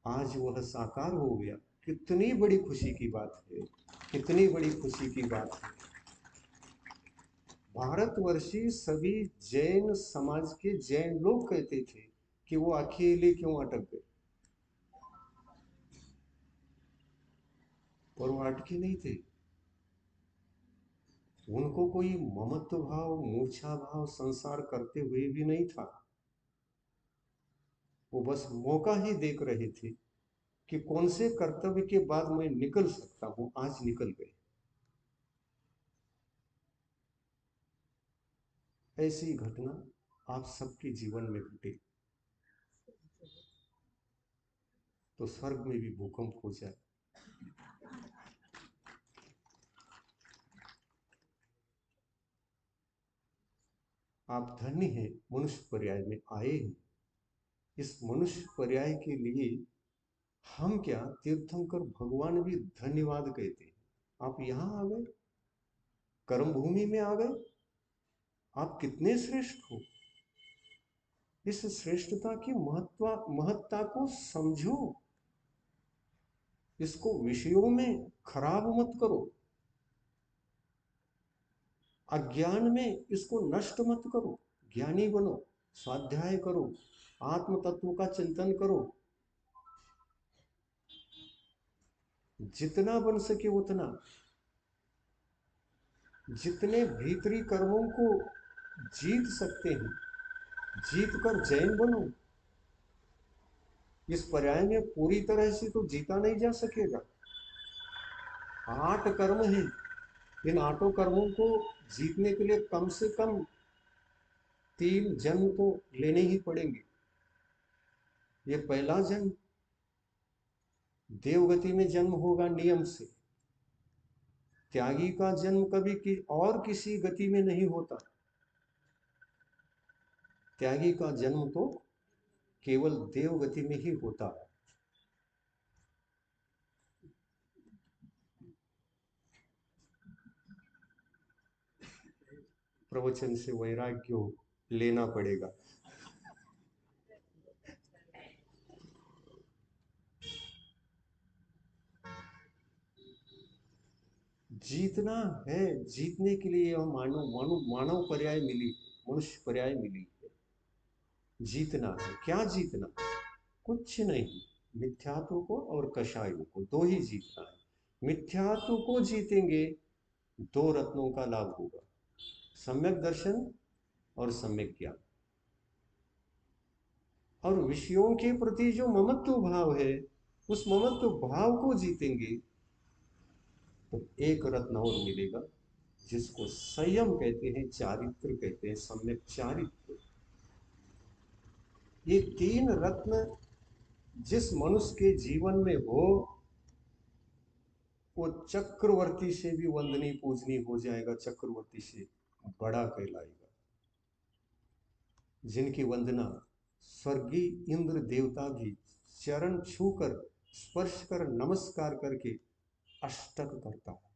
आज वह साकार हो गया। कितनी बड़ी खुशी की बात है, कितनी बड़ी खुशी की बात है। भारतवर्षीय सभी जैन समाज के जैन लोग कहते थे कि वो अकेले क्यों अटक गए, और वो अटके नहीं थे। उनको कोई ममत्व भाव, मूर्छा भाव संसार करते हुए भी नहीं था। वो बस मौका ही देख रहे थे कि कौन से कर्तव्य के बाद मैं निकल सकता हूं। आज निकल गए। ऐसी घटना आप सबके जीवन में घटे तो स्वर्ग में भी भूकंप हो जाए। आप धन्य हैं, मनुष्य पर्याय में आए हैं। इस मनुष्य पर्याय के लिए हम क्या, तीर्थंकर भगवान भी धन्यवाद कहते हैं। आप यहां आ गए, कर्म भूमि में आ गए। आप कितने श्रेष्ठ हो। इस श्रेष्ठता की महत्ता को समझो। इसको विषयों में खराब मत करो, अज्ञान में इसको नष्ट मत करो। ज्ञानी बनो, स्वाध्याय करो, आत्म तत्व का चिंतन करो, जितना बन सके उतना। जितने भीतरी कर्मों को जीत सकते हैं, जीत कर जैन बनो। इस पर्याय में पूरी तरह से तो जीता नहीं जा सकेगा। 8 कर्म हैं, इन आठों कर्मों को जीतने के लिए कम से कम 3 जन्म तो लेने ही पड़ेंगे। ये पहला जन्म देवगति में जन्म होगा नियम से। त्यागी का जन्म कभी और किसी गति में नहीं होता। त्यागी का जन्म तो केवल देवगति में ही होता है। प्रवचन से वैराग्य लेना पड़ेगा। जीतना है, जीतने के लिए यह मानव मानव मानव पर्याय मिली, मनुष्य पर्याय मिली है। जीतना है, क्या जीतना? कुछ नहीं, मिथ्यात्व को और कषायों को, दो ही जीतना है। मिथ्यात्व को जीतेंगे, 2 रत्नों का लाभ होगा, सम्यक दर्शन और सम्यक ज्ञान। और विषयों के प्रति जो ममत्व भाव है, उस ममत्व भाव को जीतेंगे तो 1 रत्न और मिलेगा, जिसको संयम कहते हैं, चारित्र कहते हैं, सम्यक चारित्र। ये 3 रत्न जिस मनुष्य के जीवन में हो, वो चक्रवर्ती से भी वंदनीय पूजनीय हो जाएगा, चक्रवर्ती से बड़ा कहलाएगा। जिनकी वंदना स्वर्गीय इंद्र देवता भी चरण छूकर, स्पर्श कर, नमस्कार करके अष्टक करता है,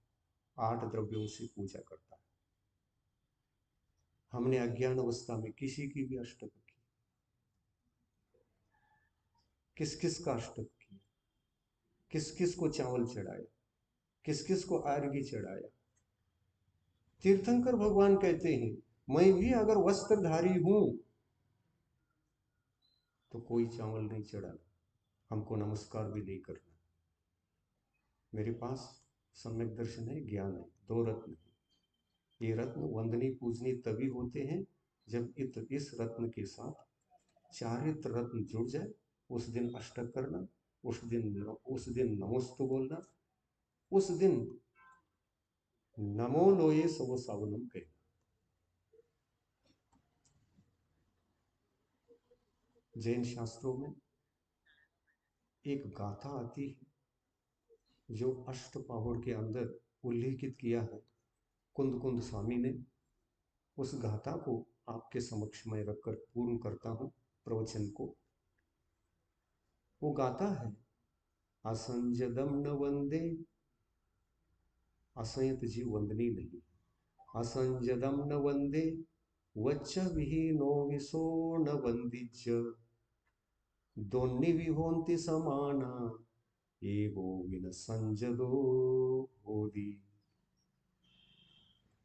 8 द्रव्यों से पूजा करता है। हमने अज्ञान अवस्था में किसी की भी अष्टक की? किस किस का अष्टक किया? किस किस को चावल चढ़ाया? किस किस को आरगी चढ़ाया? तीर्थंकर भगवान कहते हैं, मैं भी अगर वस्त्रधारी हूं तो कोई चावल नहीं चढ़ाना, हमको नमस्कार भी नहीं करना। मेरे पास सम्यक दर्शन है, ज्ञान है, 2 रत्न है। ये रत्न वंदनीय पूजनीय तभी होते हैं जब इस रत्न के साथ चारित्र रत्न जुड़ जाए। उस दिन अष्टक करना, उस दिन नमोस्तु बोलना, उस दिन नमो लोये सवो सावनम कहना। जैन शास्त्रों में एक गाथा आती है जो अष्टपाहुड़ के अंदर उल्लेखित किया है कुंद कुंद स्वामी ने। उस गाथा को आपके समक्ष में रखकर पूर्ण करता हूं प्रवचन को। वो गाथा है, असंजदम न वंदे, असंयत जीव वंदनीय नहीं, असंजदम न वंदे, वच्च विहीनो विसो न वंदिज्य, दोन्नि विहोन्ति समाना, एवो विन संजदो होदी।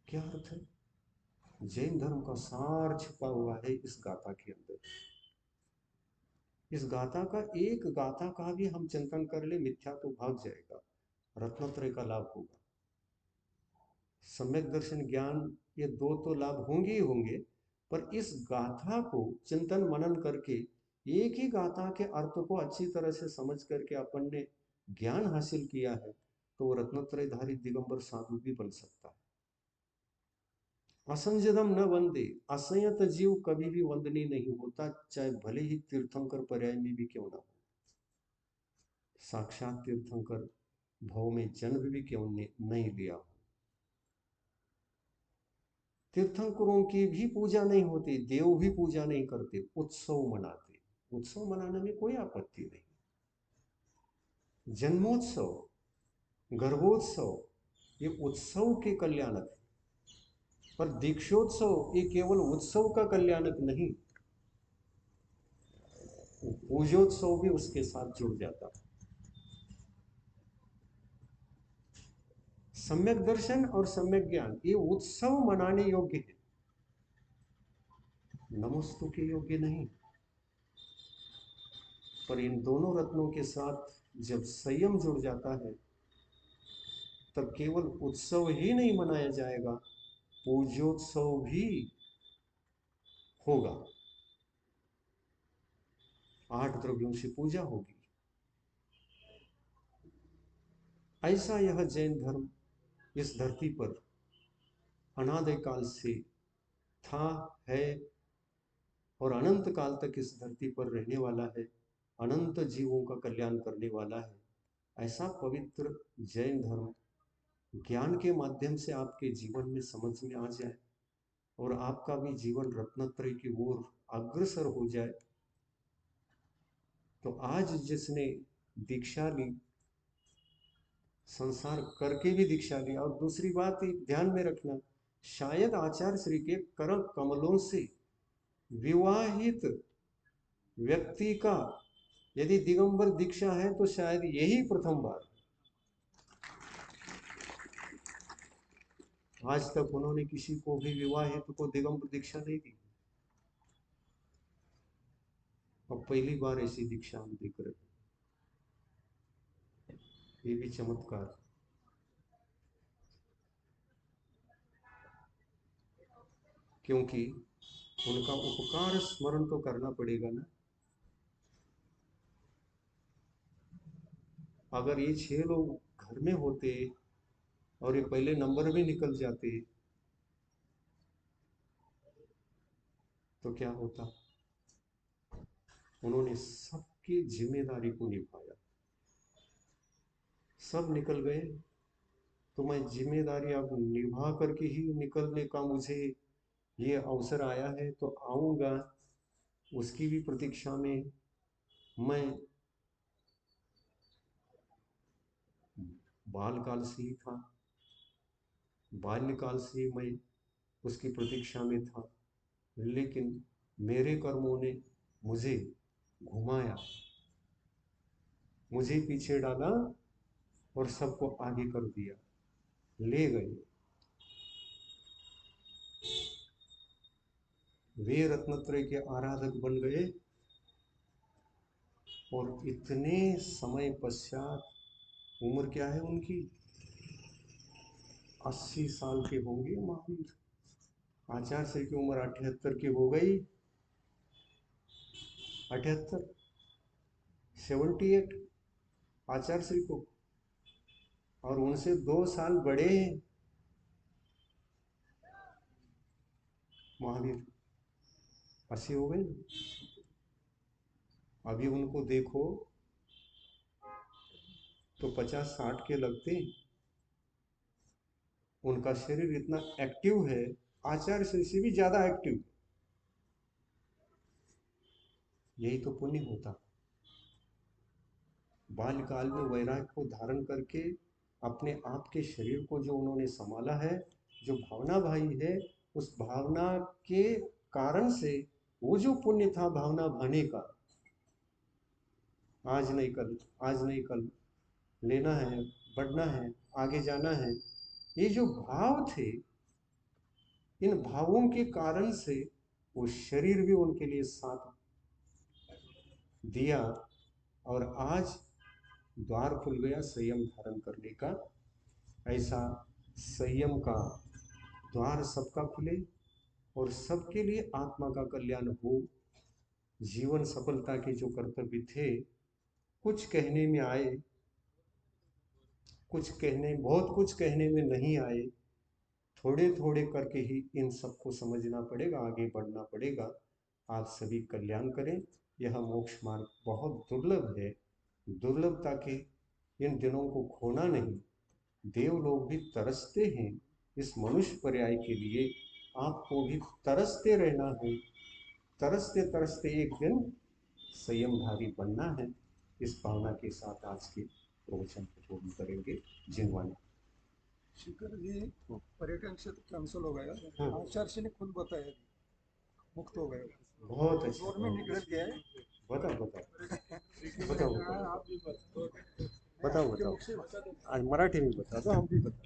क्या अर्थ है? जैन धर्म का सार छिपा हुआ है इस गाथा के अंदर। इस गाथा का, एक गाथा का भी हम चिंतन कर ले, मिथ्या तो भाग जाएगा, रत्नत्रय का लाभ होगा। सम्यक दर्शन ज्ञान, ये 2 तो लाभ होंगे ही होंगे, पर इस गाथा को चिंतन मनन करके, एक ही गाथा के अर्थ को अच्छी तरह से समझ करके अपन ने ज्ञान हासिल किया है, तो वो रत्नत्रयधारी दिगंबर साधु भी बन सकता है। असंजदम न वंदे, असंयत जीव कभी भी वंदनीय नहीं होता, चाहे भले ही तीर्थंकर पर्याय में भी क्यों ना हो। साक्षात तीर्थंकर भव में जन्म भी क्यों नहीं लिया हो। तीर्थंकरों की भी पूजा नहीं होती, देव भी पूजा नहीं करते, उत्सव मनाते। उत्सव मनाने में कोई आपत्ति नहीं। जन्मोत्सव, गर्भोत्सव, ये उत्सव के कल्याणक है, पर दीक्षोत्सव ये केवल उत्सव का कल्याणक नहीं, पूजोत्सव भी उसके साथ जुड़ जाता है। सम्यक दर्शन और सम्यक ज्ञान ये उत्सव मनाने योग्य है, नमस्तु के योग्य नहीं। पर इन दोनों रत्नों के साथ जब संयम जुड़ जाता है, तब केवल उत्सव ही नहीं मनाया जाएगा, पूज्योत्सव भी होगा। 8 द्रव्यों से पूजा होगी। ऐसा यह जैन धर्म इस धरती पर अनादि काल से था, है और अनंत काल तक इस धरती पर रहने वाला है, अनंत जीवों का कल्याण करने वाला है। ऐसा पवित्र जैन धर्म ज्ञान के माध्यम से आपके जीवन में समझ में आ जाए और आपका भी जीवन रत्नत्रय की ओर अग्रसर हो जाए, तो आज जिसने दीक्षा ली, संसार करके भी दीक्षा ली, और दूसरी बात एक ध्यान में रखना, शायद आचार्य श्री के कर कमलों से विवाहित व्यक्ति का यदि दिगंबर दीक्षा है तो शायद यही प्रथम बार। आज तक उन्होंने किसी को भी विवाहित को दिगंबर दीक्षा नहीं दी, और पहली बार ऐसी दीक्षा हम देख रहे, ये भी चमत्कार। क्योंकि उनका उपकार स्मरण तो करना पड़ेगा ना। अगर ये 6 लोग घर में होते और ये पहले नंबर में निकल जाते तो क्या होता। उन्होंने सबकी जिम्मेदारी को निभाया, सब निकल गए तो मैं जिम्मेदारी अब निभा करके ही निकलने का मुझे ये अवसर आया है तो आऊँगा, उसकी भी प्रतीक्षा में मैं बालकाल से ही था, बाल्यकाल से मैं उसकी प्रतीक्षा में था। लेकिन मेरे कर्मों ने मुझे घुमाया, मुझे पीछे डाला और सबको आगे कर दिया, ले गए। वे रत्नत्रय के आराधक बन गए और इतने समय पश्चात, उम्र क्या है उनकी, 80 साल के होंगे महावीर। आचार्य श्री की उम्र 78 की हो गई, 78, 78 आचार्य श्री को, और उनसे 2 साल बड़े हैं महावीर, 80 हो गए। अभी उनको देखो तो 50-60 के लगते हैं। उनका शरीर इतना एक्टिव है, आचार्य श्री से भी ज्यादा एक्टिव। यही तो पुण्य होता। बाल्यकाल में वैराग्य को धारण करके अपने आप के शरीर को जो उन्होंने संभाला है, जो भावना भाई है, उस भावना के कारण से वो जो पुण्य था भावना भाने का, आज नहीं कल, आज नहीं कल, लेना है, बढ़ना है, आगे जाना है, ये जो भाव थे, इन भावों के कारण से वो शरीर भी उनके लिए साथ दिया, और आज द्वार खुल गया संयम धारण करने का। ऐसा संयम का द्वार सबका खुले और सबके लिए आत्मा का कल्याण हो। जीवन सफलता के जो कर्तव्य थे, कुछ कहने में आए, कुछ कहने, बहुत कुछ कहने में नहीं आए, थोड़े थोड़े करके ही इन सबको समझना पड़ेगा, आगे बढ़ना पड़ेगा। आप सभी कल्याण करें। यह मोक्ष मार्ग बहुत दुर्लभ है, दुर्लभता के इन दिनों को खोना नहीं। देव लोग भी तरसते हैं इस मनुष्य पर्याय के लिए, आपको भी तरसते रहना है। तरसते तरसते एक दिन संयमधारी बनना है। इस भावना के साथ आज के प्रवचन को पूर्ण करेंगे। जिनवानी शिखर जी, पर्यटन क्षेत्र कैंसिल हो गया। हाँ, आचार्य ने खुद बताया, मुक्त हो गए। बहुत अच्छा, गवर्नमेंट निकल गया है। बताओ बताओ बताओ आप भी बताओ बताओ मुख से बताओ, आज मराठी में बता दो, हम भी बता।